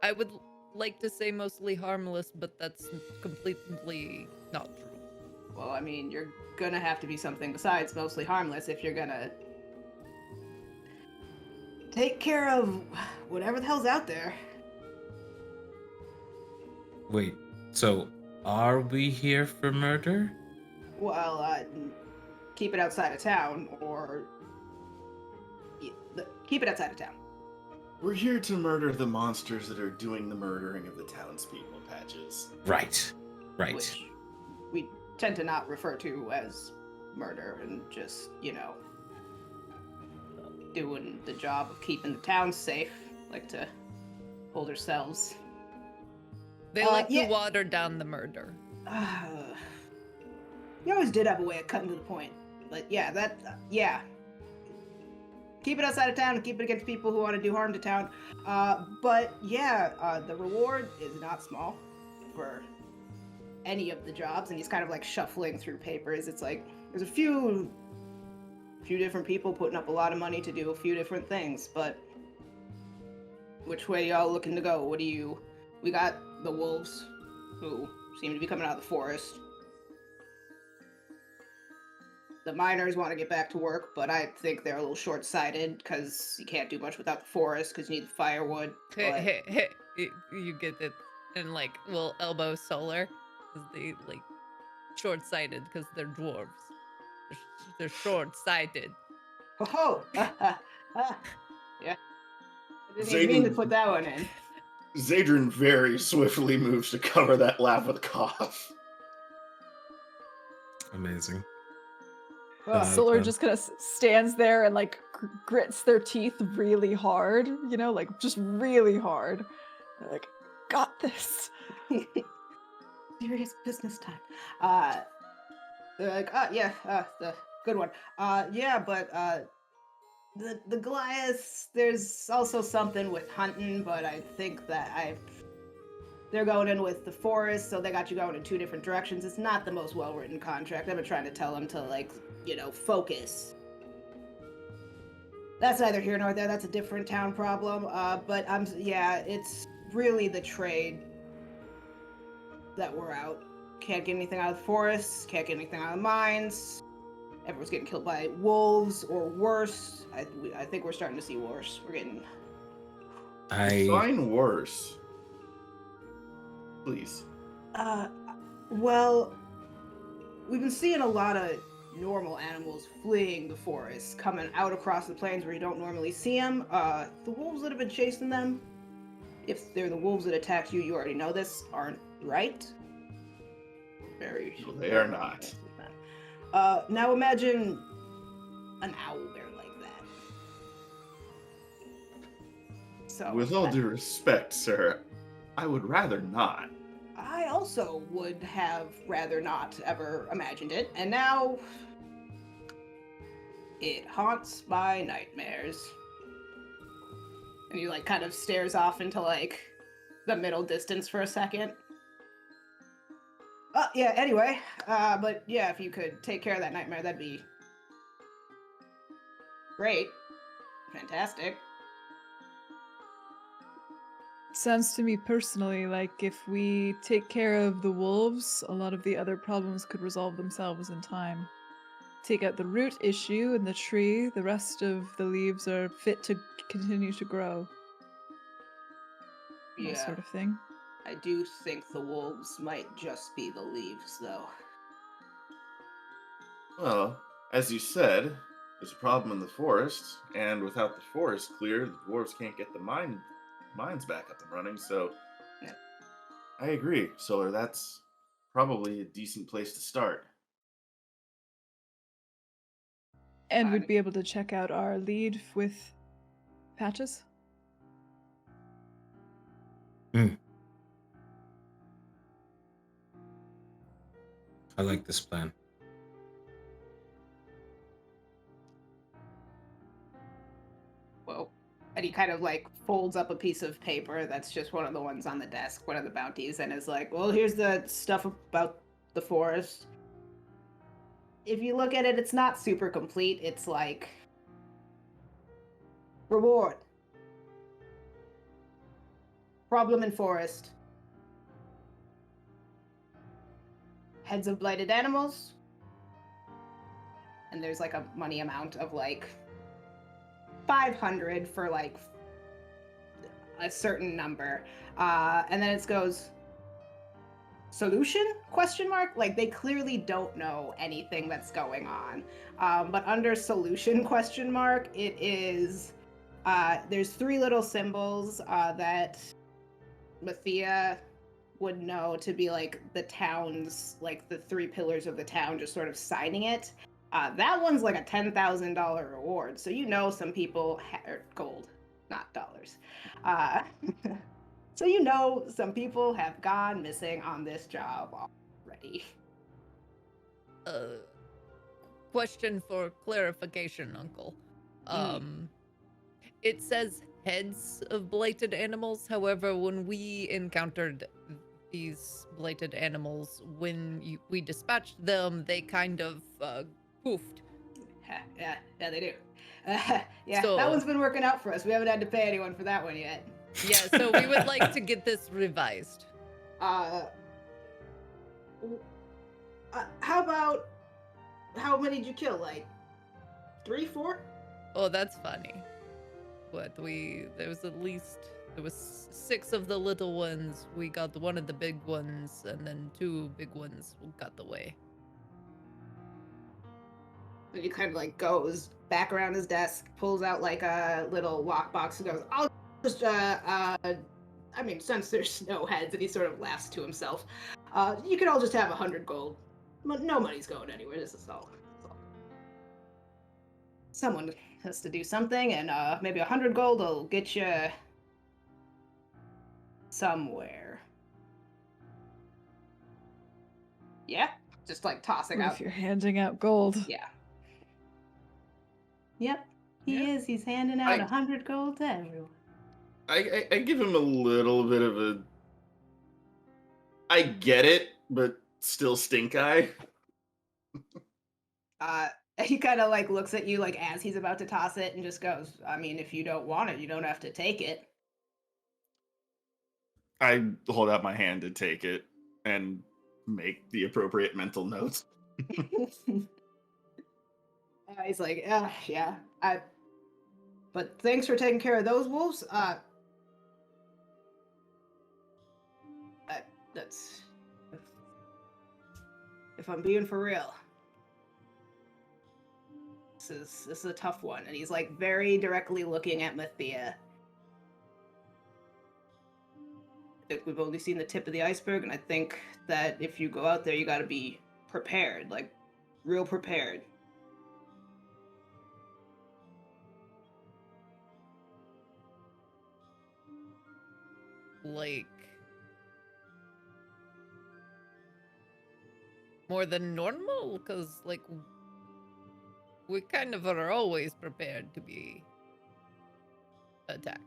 I would like to say mostly harmless, but that's completely not true. Well, I mean, you're gonna have to be something besides mostly harmless if you're gonna take care of whatever the hell's out there. Wait, so are we here for murder? Well, keep it outside of town, or keep it outside of town. We're here to murder the monsters that are doing the murdering of the townspeople, Patches. Right. Which we tend to not refer to as murder, and just, doing the job of keeping the town safe. like to hold ourselves. They like yeah. to water down the murder. You always did have a way of cutting to the point. But yeah, yeah. Keep it outside of town and keep it against people who want to do harm to town. But yeah, the reward is not small for any of the jobs. And he's kind of like shuffling through papers. It's like there's a few different people putting up a lot of money to do a few different things. But which way y'all looking to go? We got the wolves who seem to be coming out of the forest. The miners want to get back to work, but I think they're a little short-sighted because you can't do much without the forest because you need the firewood. You get it, and like will elbow Solar because they like short-sighted because they're dwarves. They're short-sighted. Oh, yeah. I didn't even mean to put that one in. Zaedrin very swiftly moves to cover that laugh with a cough. Amazing. Solar just kind of stands there and like grits their teeth really hard, you know, like just really hard. They're like, got this. Serious business time. They're like, the good one. The Goliaths, there's also something with hunting, but I think that they're going in with the forest, so they got you going in two different directions. It's not the most well-written contract. I've been trying to tell them to, like, focus. That's neither here nor there. That's a different town problem. But it's really the trade that we're out. Can't get anything out of the forests, can't get anything out of the mines. Everyone's getting killed by wolves or worse. I think we're starting to see worse. We're getting... Define worse. Please. Well, we've been seeing a lot of normal animals fleeing the forest, coming out across the plains where you don't normally see them. The wolves that have been chasing them, if they're the wolves that attacked you, you already know this, aren't right. Well, they are not. Now imagine an owl bear like that. So, with all due respect, sir, I would rather not. I also would have rather not ever imagined it, and now it haunts my nightmares. And he like kind of stares off into like the middle distance for a second. Yeah, anyway, but yeah, if you could take care of that nightmare, that'd be great. Fantastic. Sounds to me personally like if we take care of the wolves, a lot of the other problems could resolve themselves in time. Take out the root issue in the tree, the rest of the leaves are fit to continue to grow. Yeah. That sort of thing. I do think the wolves might just be the leaves, though. Well, as you said, there's a problem in the forest, and without the forest clear, the dwarves can't get the mines back up and running, so Yeah. I agree, Solar. That's probably a decent place to start. And we'd be able to check out our lead with Patches? I like this plan. Well, and he kind of like folds up a piece of paper that's just one of the ones on the desk, one of the bounties, and is like, well, here's the stuff about the forest. If you look at it, it's not super complete. It's like reward. Problem in forest. Heads of blighted animals. And there's like a money amount of like 500 for like a certain number. And then it goes solution ? Like they clearly don't know anything that's going on. But under solution ? It is there's 3 little symbols that Maathea would know to be like the town's, like the 3 pillars of the town just sort of signing it. That one's like a $10,000 reward. So you know some people gold. not dollars. Uh, so you know some people have gone missing on this job already. Question for clarification, Uncle. It says heads of blighted animals. However, when we encountered these blighted animals, when we dispatched them, they kind of poofed. Yeah, they do. Yeah, So- that one's been working out for us. We haven't had to pay anyone for that one yet. Yeah, so we would like to get this revised. How about, how many did you kill? Like 3, 4? Oh, that's funny. What there was 6 of the little ones. We got one of the big ones, and then 2 big ones got away. And he kind of like goes back around his desk, pulls out like a little lockbox and goes, I'll just, I mean, since there's no heads, and he sort of laughs to himself, you could all just have 100 gold. No money's going anywhere, this is all. Someone has to do something, and maybe 100 gold will get you somewhere. Yeah, just like tossing out. If you're handing out gold. Yeah. Yep, he Yeah. is. He's handing out 100 gold to everyone. I give him a little bit of a. I get it, but still stink eye. He kind of like looks at you like as he's about to toss it and just goes, I mean, if you don't want it, you don't have to take it. I hold out my hand to take it and make the appropriate mental notes. He's like, yeah, but thanks for taking care of those wolves. That's, if I'm being for real, this is a tough one. And he's like very directly looking at Maathea. I think we've only seen the tip of the iceberg, and I think that if you go out there, you got to be prepared, like real prepared. Like more than normal, because like we kind of are always prepared to be attacked.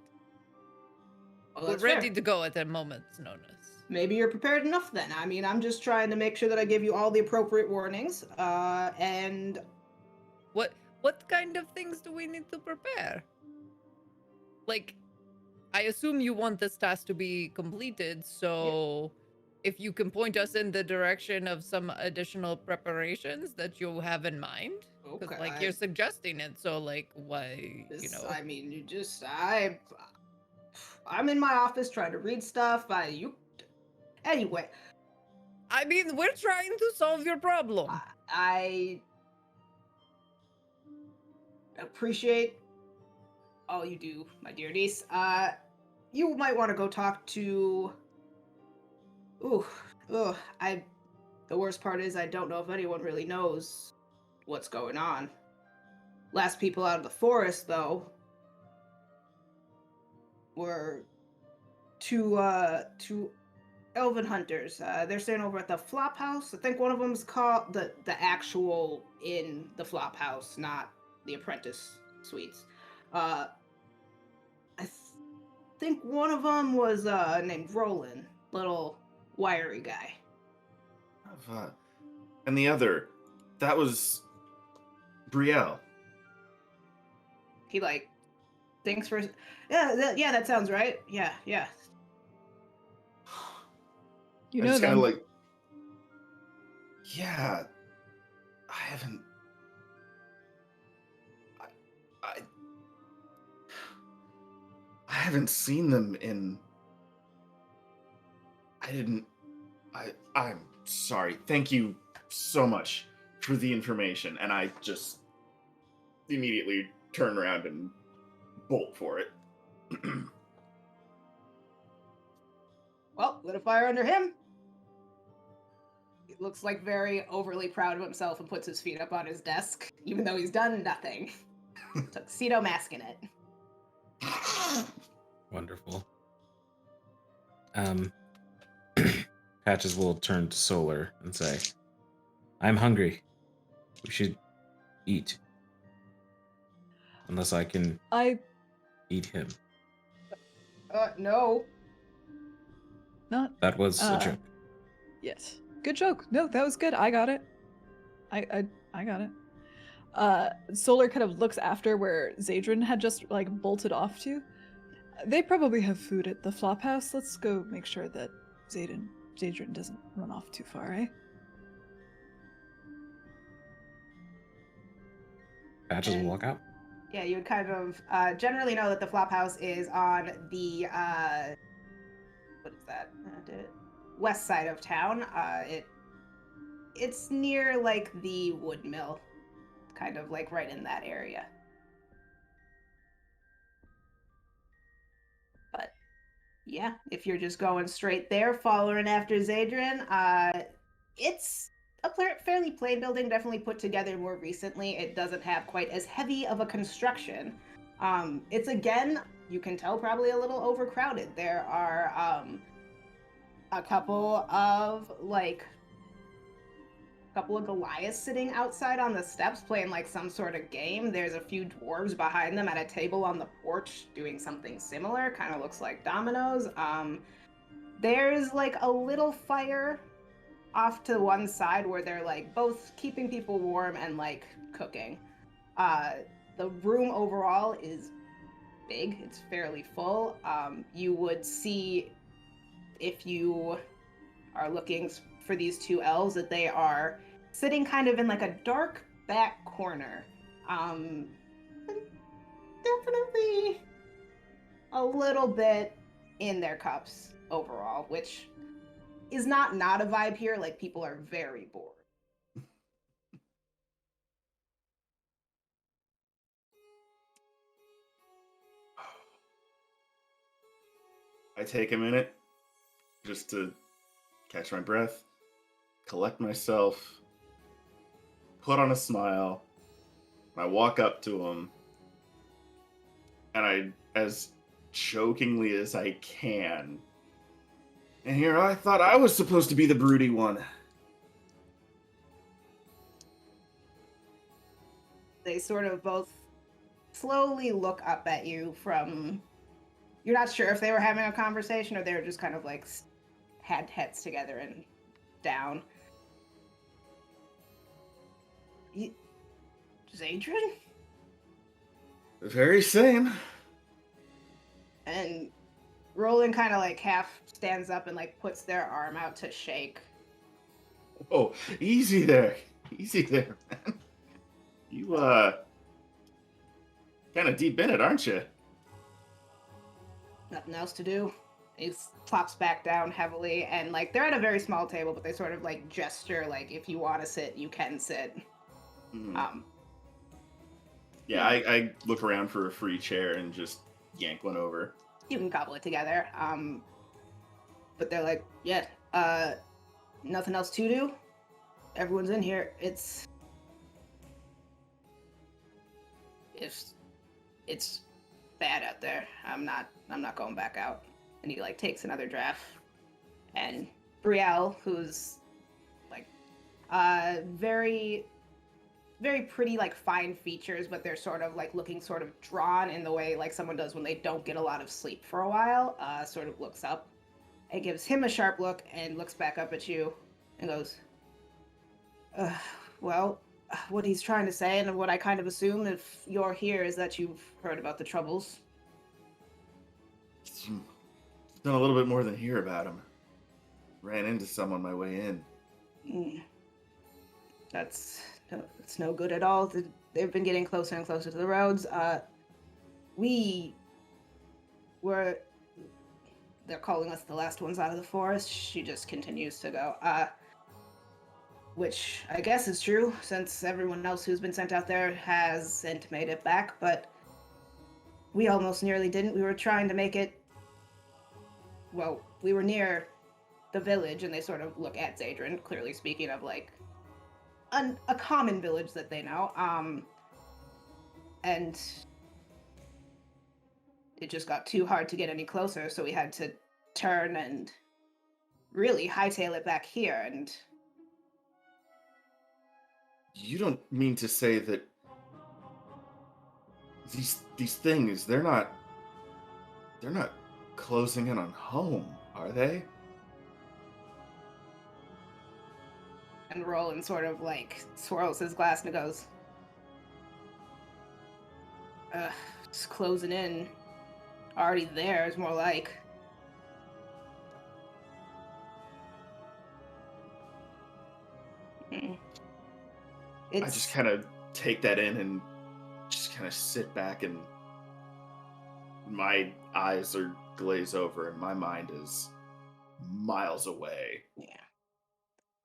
Well, We're that's ready fair. to go at a moment's notice. Maybe you're prepared enough then. I mean, I'm just trying to make sure that I give you all the appropriate warnings. And What kind of things do we need to prepare? Like, I assume you want this task to be completed, so if you can point us in the direction of some additional preparations that you have in mind. Because, like, you're suggesting it, so, like, why, this, you know... I mean, I'm in my office trying to read stuff. Anyway. I mean, we're trying to solve your problem. I appreciate all you do, my dear niece. You might want to go talk to... the worst part is I don't know if anyone really knows what's going on. Last people out of the forest, though, were two elven hunters. They're staying over at the Flop House. I think one of them's called the actual inn, the Flop House, not the apprentice suites. I think one of them was named Roland, little wiry guy. And the other, that was Brielle. He like thinks for that sounds right. Yeah. You I know just kind them. of like, yeah, I haven't seen them in. I'm sorry. Thank you so much for the information. And I just immediately turn around and bolt for it. Well, lit a fire under him. He looks like very overly proud of himself and puts his feet up on his desk, even though he's done nothing. Tuxedo mask in it. Wonderful. Patches will turn to Solar and say, I'm hungry. We should eat. Unless I can eat him. No. Not. That was a joke. Yes. Good joke. No, that was good. I got it. I got it. Solar kind of looks after where Zaedrin had just like bolted off to. They probably have food at the flop house. Let's go make sure that Zaedrin doesn't run off too far, eh? Patches will walk out. Yeah, you would kind of generally know that the flop house is on the what is that? West side of town. It's near like the wood mill, kind of like right in that area. But yeah, if you're just going straight there, following after Zaedrin, it's a fairly plain building, definitely put together more recently. It doesn't have quite as heavy of a construction. It's again, you can tell, probably a little overcrowded. There are a couple of Goliaths sitting outside on the steps playing like some sort of game. There's a few dwarves behind them at a table on the porch doing something similar. Kind of looks like dominoes. There's like a little fire off to one side where they're like both keeping people warm and like cooking. The room overall is big. It's fairly full. You would see, if you are looking for these two elves, that they are sitting kind of in like a dark back corner. Definitely a little bit in their cups overall, which is not a vibe here. Like, people are very bored. I take a minute just to catch my breath, collect myself, put on a smile. I walk up to him, and I, as jokingly as I can, and here I thought I was supposed to be the broody one. They sort of both slowly look up at you from... You're not sure if they were having a conversation or they were just kind of like had heads together and down. Zaedrin? The very same. And Roland kind of like half stands up and like puts their arm out to shake. Oh, easy there. Easy there, man. You, kind of deep in it, aren't you? Nothing else to do. He plops back down heavily, and like they're at a very small table, but they sort of like gesture like, if you want to sit, you can sit. Yeah, I look around for a free chair and just yank one over. You can cobble it together. But they're like, yeah, nothing else to do. Everyone's in here. It's bad out there. I'm not going back out. And he like takes another draft. And Brielle, who's like very, very pretty, like fine features, but they're sort of like looking sort of drawn in the way like someone does when they don't get a lot of sleep for a while, sort of looks up and gives him a sharp look and looks back up at you and goes, well, what he's trying to say, and what I kind of assume if you're here, is that you've heard about the troubles. It's done a little bit more than hear about him. Ran into some on my way in. That's no good at all. They've been getting closer and closer to the roads. They're calling us the last ones out of the forest. She just continues to go, which I guess is true, since everyone else who's been sent out there has intimated it back, but we almost nearly didn't. We were trying to make it... Well, we were near the village, and they sort of look at Zaedrin, clearly speaking of, like, a common village that they know. And it just got too hard to get any closer, so we had to turn and really hightail it back here. And You don't mean to say that these things, they're not closing in on home, are they? and Roland sort of like swirls his glass and goes, just closing in. Already there is more like. Mm. I just kind of take that in and just kind of sit back, and my eyes are glazed over and my mind is miles away. Yeah.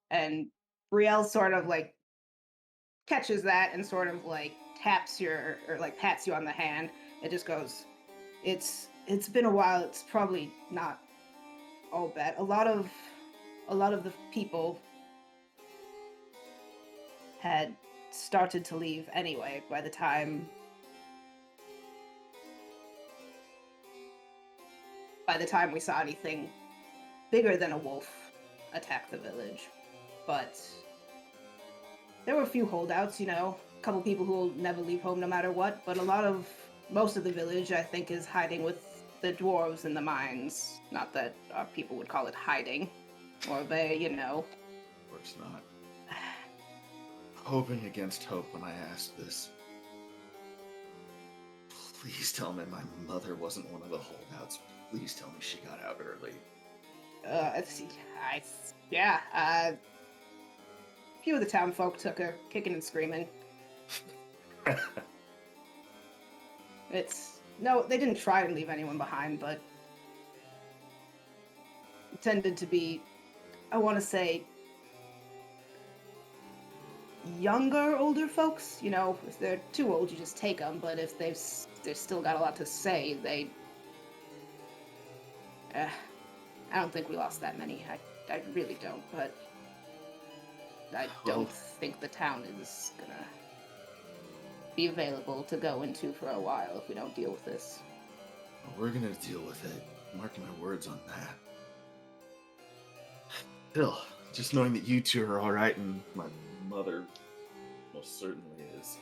And Brielle sort of like catches that and sort of like pats you on the hand. It just goes, it's been a while. It's probably not all bad. A lot of the people had started to leave anyway by the time we saw anything bigger than a wolf attack the village. But there were a few holdouts, a couple people who will never leave home no matter what, but most of the village, I think, is hiding with the dwarves in the mines. Not that our people would call it hiding, or they, Of course not. Hoping against hope when I asked this. Please tell me my mother wasn't one of the holdouts. Please tell me she got out early. A few of the town folk took her, kicking and screaming. No, they didn't try and leave anyone behind, but it tended to be, I want to say, older folks. If they're too old, you just take them, but if they've still got a lot to say, I don't think we lost that many. I really don't, but I don't think the town is gonna be available to go into for a while if we don't deal with this. We're gonna deal with it. Mark my words on that. Still, just knowing that you two are alright and my mother most certainly is,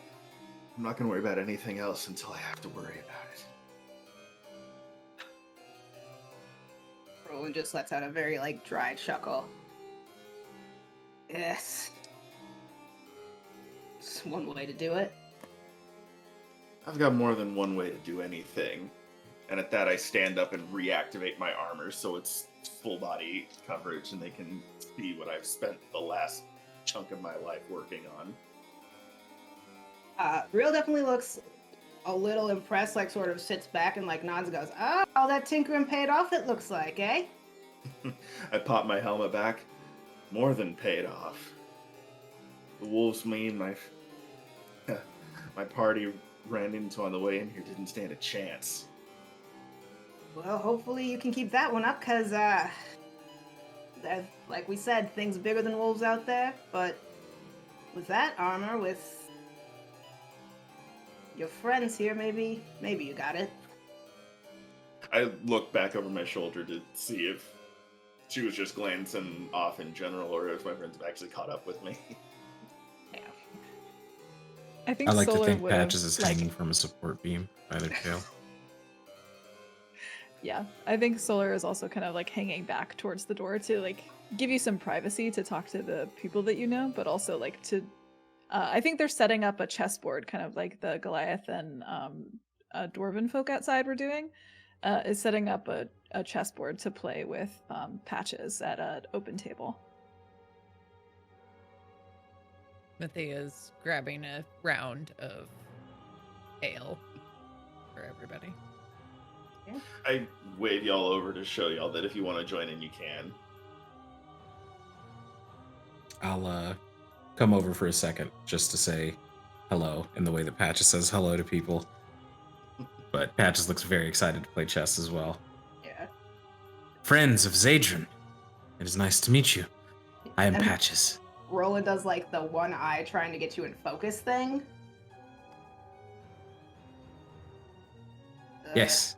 I'm not gonna worry about anything else until I have to worry about it. Roland just lets out a very, dry chuckle. Yes. It's one way to do it. I've got more than one way to do anything. And at that, I stand up and reactivate my armor so it's full body coverage and they can see what I've spent the last chunk of my life working on. Real definitely looks a little impressed, sort of sits back and, nods and goes, "Oh, all that tinkering paid off, it looks like, eh?" I pop my helmet back. More than paid off. The wolves my party ran into on the way in here didn't stand a chance. Well, hopefully you can keep that one up, because, like we said, things bigger than wolves out there, but with that armor, with your friends here, maybe you got it. I look back over my shoulder to see if she was just glancing off in general, or if my friends have actually caught up with me. Yeah. I think I like to Solar think would've, Patches is hanging from a support beam by their tail. Yeah, I think Solar is also kind of hanging back towards the door to give you some privacy to talk to the people that you know, but also to. I think they're setting up a chessboard, kind of like the Goliath and Dwarven folk outside were doing. Is setting up a chessboard to play with Patches at an open table. Maathea's grabbing a round of ale for everybody. Yeah. I wave y'all over to show y'all that if you want to join in, you can. I'll come over for a second just to say hello in the way that Patches says hello to people. But Patches looks very excited to play chess as well. Yeah. Friends of Zaedrin, it is nice to meet you. I am And Patches. Roland does the one eye trying to get you in focus thing. Yes.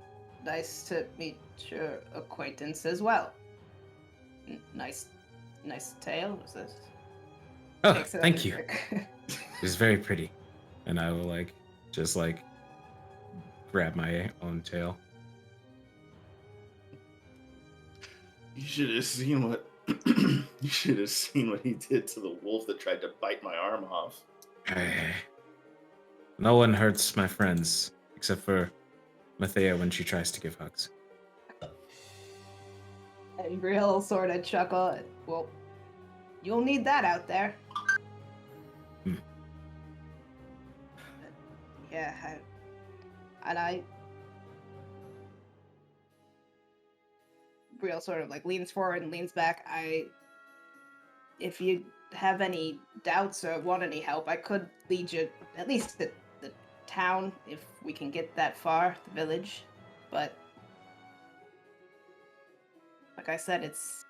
nice to meet your acquaintance as well. Nice tale. Was this? Oh, Takes another thank you. drink. It was very pretty. And I will just grab my own tail. You should have seen what you should have seen what he did to the wolf that tried to bite my arm off. No one hurts my friends except for Maathea when she tries to give hugs. And Brielle sort of chuckle. Well, you'll need that out there. Yeah, Brielle sort of leans forward and leans back. If you have any doubts or want any help, I could lead you at least to the town if we can get that far, the village. But like I said, it's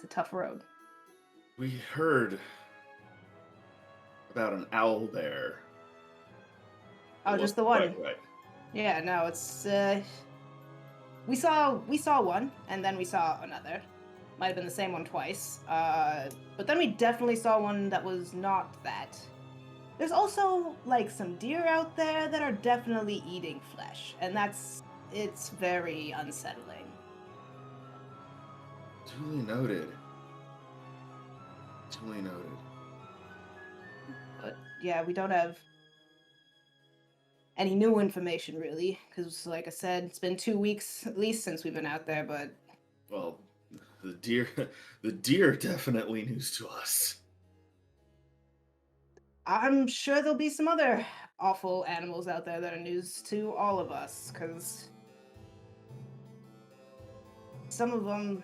a tough road. We heard about an owl there. Oh, just the one. Right. Yeah, no, it's we saw one and then we saw another. Might have been the same one twice. But then we definitely saw one that was not that. There's also some deer out there that are definitely eating flesh, and it's very unsettling. Duly noted. But yeah, we don't have any new information really, because like I said, it's been 2 weeks at least since we've been out there. But well, the deer are definitely news to us. I'm sure there'll be some other awful animals out there that are news to all of us, because some of them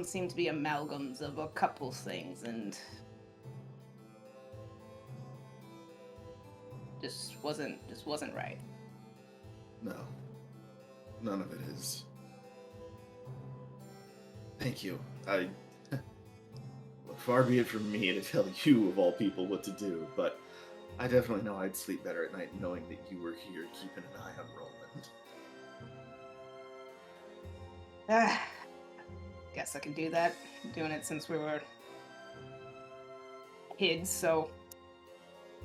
seem to be amalgams of a couple things, and just wasn't right. No, none of it is. Thank you. Far be it from me to tell you of all people what to do, but I definitely know I'd sleep better at night knowing that you were here keeping an eye on Roland. Guess I can do that. I'm doing it since we were kids, so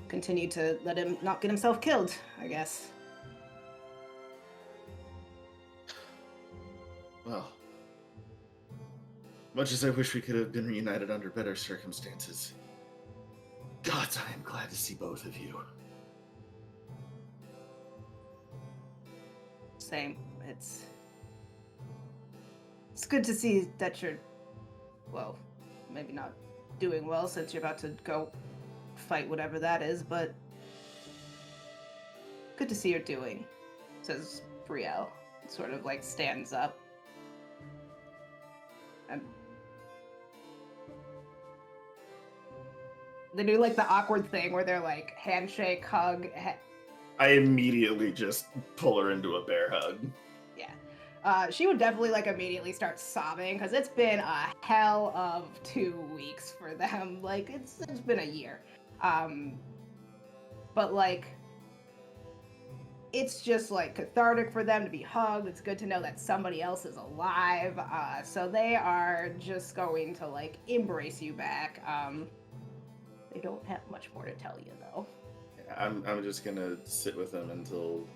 continue to let him not get himself killed, I guess. Well, much as I wish we could have been reunited under better circumstances, gods, I am glad to see both of you. Same. It's good to see that you're, well, maybe not doing well since you're about to go fight whatever that is, but good to see you're doing, says Brielle. Sort of stands up. And they do the awkward thing where they're handshake, hug. I immediately just pull her into a bear hug. Yeah. She would definitely immediately start sobbing because it's been a hell of 2 weeks for them. It's been a year. But it's just cathartic for them to be hugged. It's good to know that somebody else is alive. So they are just going to embrace you back. They don't have much more to tell you though. I'm just gonna sit with them until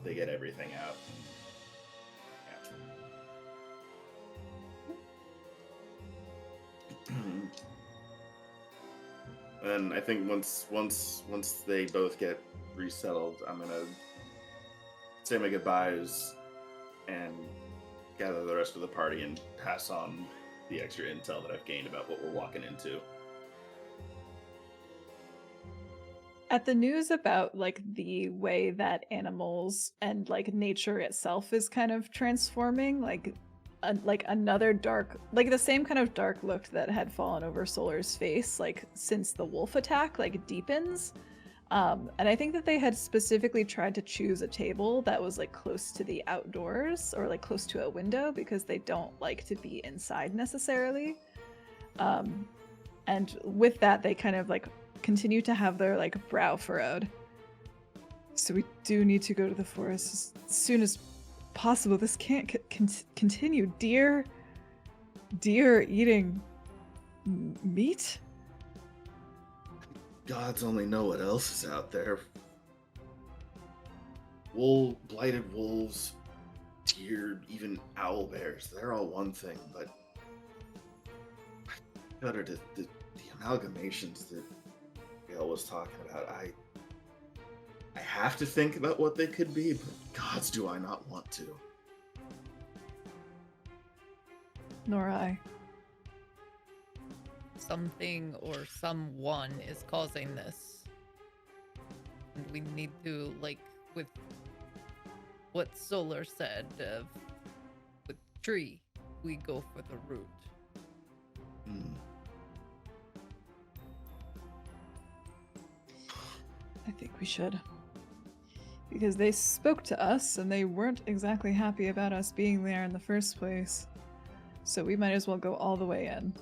they get everything out. Yeah. And I think once they both get resettled, I'm gonna say my goodbyes and gather the rest of the party and pass on the extra intel that I've gained about what we're walking into. At the news about the way that animals and nature itself is kind of transforming, another dark, the same kind of dark look that had fallen over Solar's face since the wolf attack deepens. And I think that they had specifically tried to choose a table that was close to the outdoors or close to a window because they don't like to be inside necessarily. And with that, they kind of continue to have their brow furrowed. So we do need to go to the forest as soon as possible. This can't continue. Deer eating meat? Gods only know what else is out there. Blighted wolves, deer, even owl bears. They're all one thing, but the amalgamations that Gail was talking about, I have to think about what they could be, but gods do I not want to. Nor I. Something or someone is causing this. And we need to, like, with what Solar said, with tree, we go for the root. I think we should. Because they spoke to us and they weren't exactly happy about us being there in the first place. So we might as well go all the way in.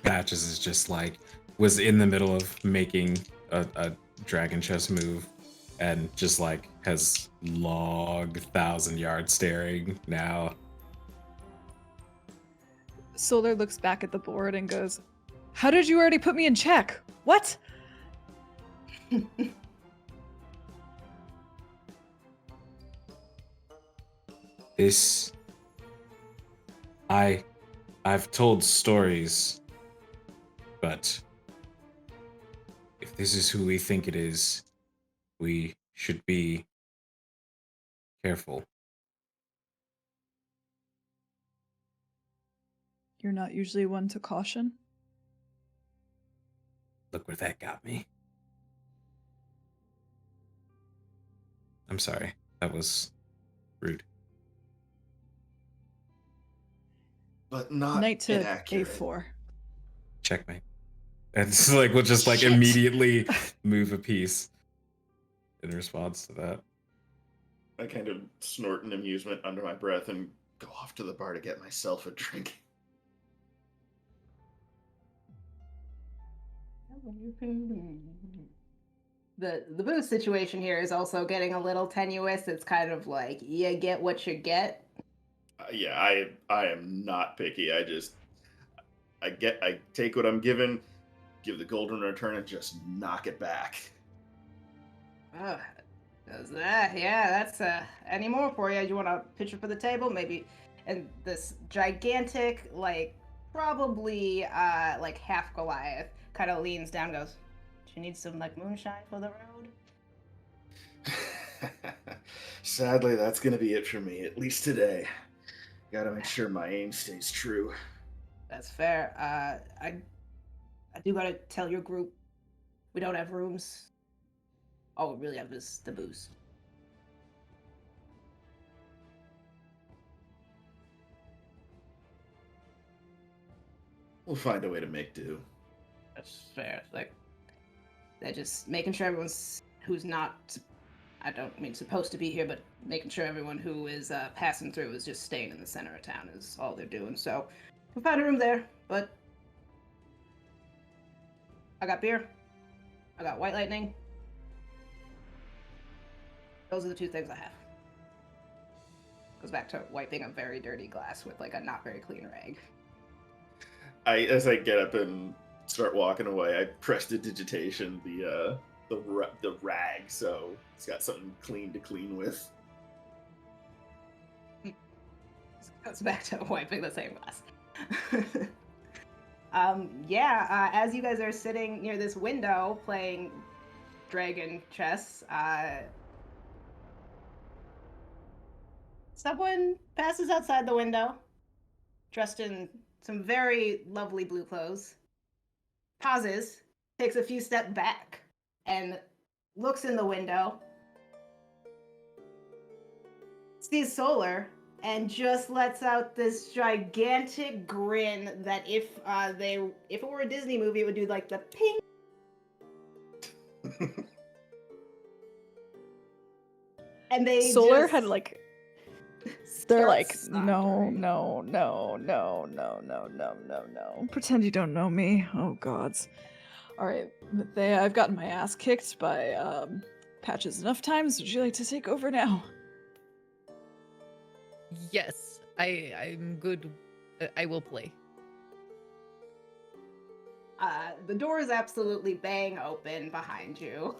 Patches is just like, was in the middle of making a dragon chess move and just like has logged 1,000-yard staring now. Solar looks back at the board and goes, "How did you already put me in check? What?" This... I've told stories, but if this is who we think it is, we should be careful. You're not usually one to caution? Look where that got me. I'm sorry. That was rude. But not Knight to inaccurate. A4. Checkmate. And it's like, we'll just like Shit. immediately move a piece in response to that. I kind of snort in amusement under my breath and go off to the bar to get myself a drink. You can... The booze situation here is also getting a little tenuous. It's kind of like, you get what you get. Yeah, I am not picky. I take what I'm given, give the golden return, and just knock it back. That's any more for you? You want a picture for the table, maybe? And this gigantic, like probably like half Goliath, kind of leans down, and goes, "Do you need some like moonshine for the road?" Sadly, that's gonna be it for me, at least today. Gotta make sure my aim stays true. That's fair. I do gotta tell your group, we don't have rooms. All we really have is the booze. We'll find a way to make do. That's fair. Like, they're just making sure everyone's who's not, I don't mean supposed to be here, but making sure everyone who is passing through is just staying in the center of town is all they're doing. So we'll find a room there, but I got beer. I got White Lightning. Those are the two things I have. Goes back to wiping a very dirty glass with like a not very clean rag. As I get up and start walking away, I prestidigitation the rag, so it's got something clean to clean with. Goes back to wiping the same glass. As you guys are sitting near this window playing dragon chess, someone passes outside the window, dressed in some very lovely blue clothes, pauses, takes a few steps back, and looks in the window, sees Solar, and just lets out this gigantic grin that if it were a Disney movie, it would do like the ping. And they Solar just... had like They're Start like, no, sauntering. no, no, no, no, no, no, no, no. Pretend you don't know me. Oh gods. All right, Maathea, I've gotten my ass kicked by Patches enough times. Would you like to take over now? Yes, I'm good. I will play. The doors absolutely bang open behind you.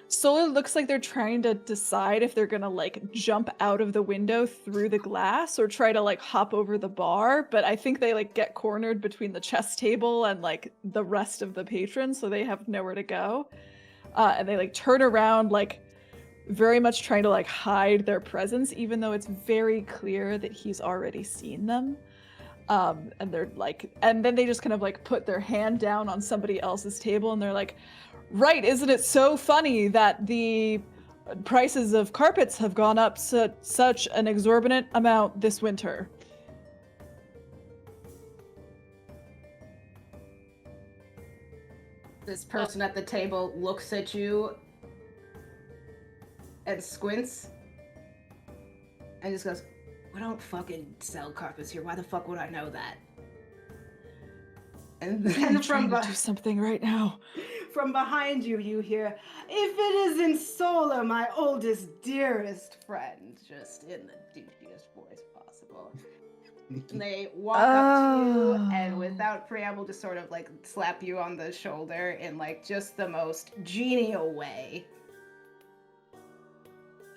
So it looks like they're trying to decide if they're gonna like jump out of the window through the glass or try to like hop over the bar, but I think they like get cornered between the chess table and like the rest of the patrons, so they have nowhere to go. And they like turn around, like very much trying to like hide their presence, even though it's very clear that he's already seen them. And they're like, and then they just kind of like put their hand down on somebody else's table and they're like, right, isn't it so funny that the prices of carpets have gone up such an exorbitant amount this winter? This person at the table looks at you and squints and just goes, "We don't fucking sell carpets here. Why the fuck would I know that?" And then I'm trying to do something right now. from behind you, you hear, "If it isn't Solar, my oldest, dearest friend," just in the douchiest voice possible. And they walk up to you and without preamble just sort of like slap you on the shoulder in like just the most genial way.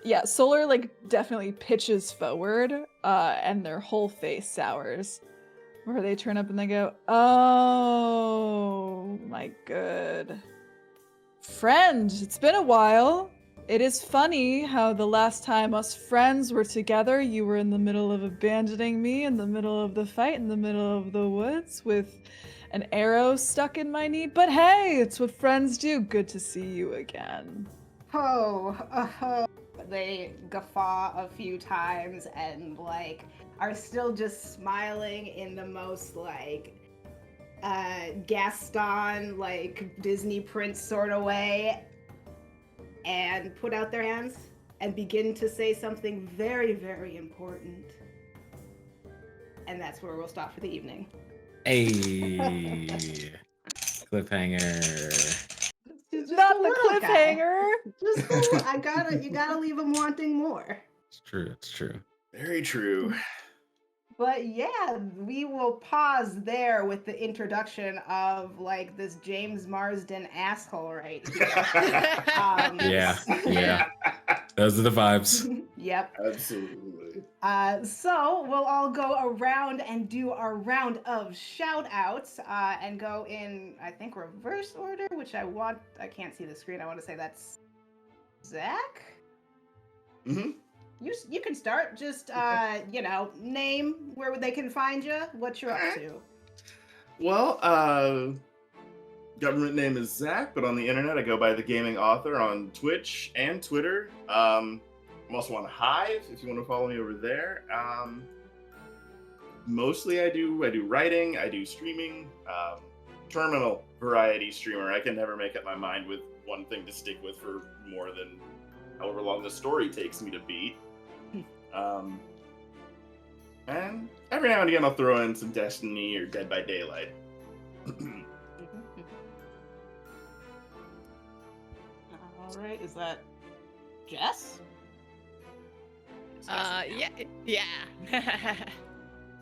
Yeah, Solar like definitely pitches forward, and their whole face sours. Where they turn up and they go, "Oh, my good friend, it's been a while. It is funny how the last time us friends were together, you were in the middle of abandoning me in the middle of the fight in the middle of the woods with an arrow stuck in my knee. But hey, it's what friends do. Good to see you again." They guffaw a few times and like are still just smiling in the most like Gaston, like Disney prince sort of way, and put out their hands and begin to say something very, very important. And that's where we'll stop for the evening. Hey, cliffhanger. Just Not a the little guy. cliffhanger. You gotta leave them wanting more. It's true. It's true. Very true. But yeah, we will pause there with the introduction of like this James Marsden asshole right here. Yeah. Those are the vibes. Yep. Absolutely. So we'll all go around and do our round of shout outs and go in, I think, reverse order, which I can't see the screen. I want to say that's Zach. Mm-hmm. You can start. Just name, where they can find you, what you're up to. Well, government name is Zach, but on the internet I go by the gaming author on Twitch and Twitter. I'm also on Hive if you want to follow me over there. Mostly I do writing, I do streaming, terminal variety streamer. I can never make up my mind with one thing to stick with for more than however long the story takes me to beat. And every now and again I'll throw in some Destiny or Dead by Daylight. All right, is that Jess? Yeah.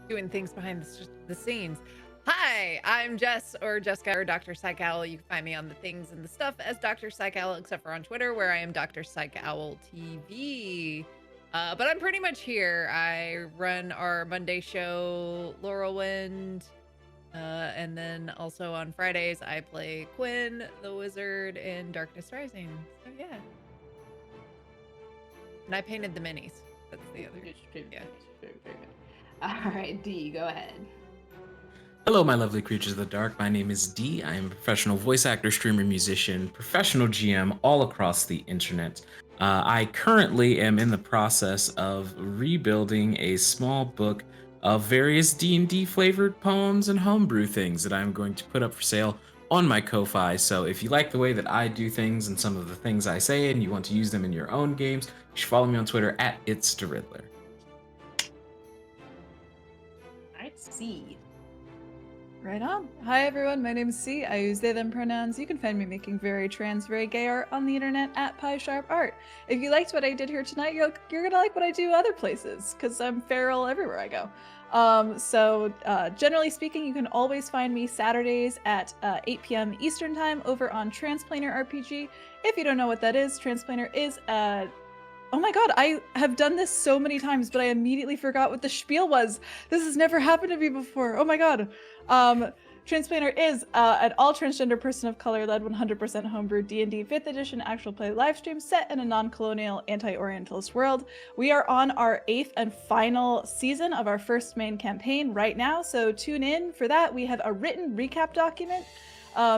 Doing things behind the scenes. Hi, I'm Jess, or Jessica, or Dr. Psychowl. You can find me on the things and the stuff as Dr. Psychowl, except for on Twitter, where I am Dr. Psychowl TV. But I'm pretty much here. I run our Monday show, Laurelwind, and then also on Fridays I play Quinn, the Wizard, in Darkness Rising. So yeah. And I painted the minis. That's the other. Yeah. All right, D, go ahead. Hello, my lovely creatures of the dark. My name is D. I am a professional voice actor, streamer, musician, professional GM all across the internet. I currently am in the process of rebuilding a small book of various D&D flavored poems and homebrew things that I'm going to put up for sale on my Ko-Fi. So if you like the way that I do things and some of the things I say and you want to use them in your own games, you should follow me on Twitter at @It'sTheRiddler. C. Right on. Hi everyone, my name is C. I use they them pronouns. You can find me making very trans, very gay art on the internet at PieSharpArt. If you liked what I did here tonight, you're gonna like what I do other places, because I'm feral everywhere I go. Generally speaking, you can always find me Saturdays at 8 p.m. Eastern Time over on TransplanerRPG. If you don't know what that is, Transplaner is oh my god, I have done this so many times, but I immediately forgot what the spiel was. This has never happened to me before. Oh my god. Transplaner is an all-transgender person of color led 100% homebrew D&D 5th edition actual play livestream set in a non-colonial anti-orientalist world. We are on our 8th and final season of our first main campaign right now, so tune in for that. We have a written recap document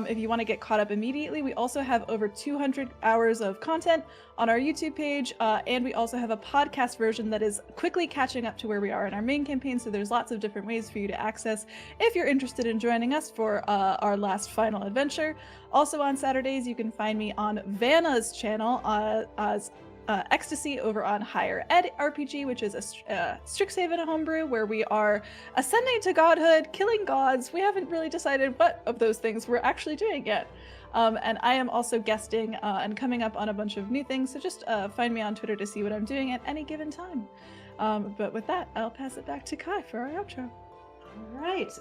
if you want to get caught up immediately. We also have over 200 hours of content on our YouTube page, and we also have a podcast version that is quickly catching up to where we are in our main campaign, so there's lots of different ways for you to access if you're interested in joining us for our last final adventure. Also on Saturdays, you can find me on Vanna's channel as Ecstasy over on Higher Ed RPG, which is a Strixhaven homebrew where we are ascending to godhood, killing gods. We haven't really decided what of those things we're actually doing yet. And I am also guesting and coming up on a bunch of new things, so just find me on Twitter to see what I'm doing at any given time. But with that, I'll pass it back to Kai for our outro. All right,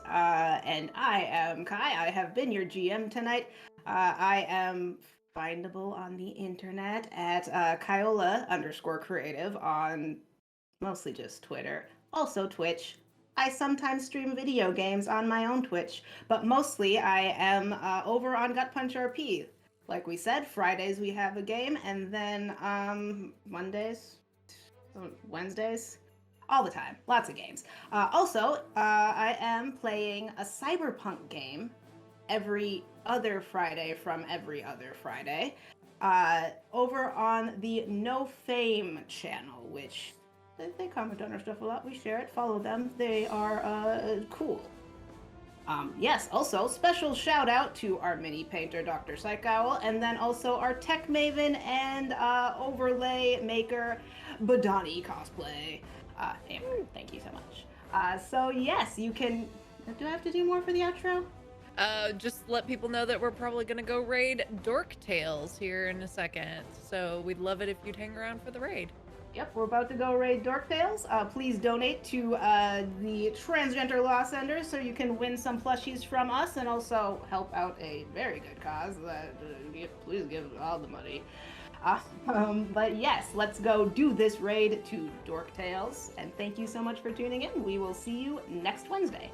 and I am Kai. I have been your GM tonight. I am findable on the internet at Kyola_creative on mostly just Twitter. Also Twitch. I sometimes stream video games on my own Twitch, but mostly I am over on GutPunchRP. Like we said, Fridays we have a game, and then Wednesdays, all the time, lots of games. I am playing a cyberpunk game every other Friday from every other Friday over on the No Fame channel, which they comment on our stuff a lot. We share it. Follow them. They are cool. Yes, also special shout out to our mini painter, Dr. Psychowl, and then also our tech maven and overlay maker, Badani Cosplay. Amber, thank you so much. So yes, you can... Do I have to do more for the outro? Just let people know that we're probably gonna go raid Dork Tales here in a second. So we'd love it if you'd hang around for the raid. Yep, we're about to go raid Dork Tales. Please donate to the Transgender Law Center so you can win some plushies from us and also help out a very good cause. Please give all the money. But yes, let's go do this raid to Dork Tales. And thank you so much for tuning in. We will see you next Wednesday.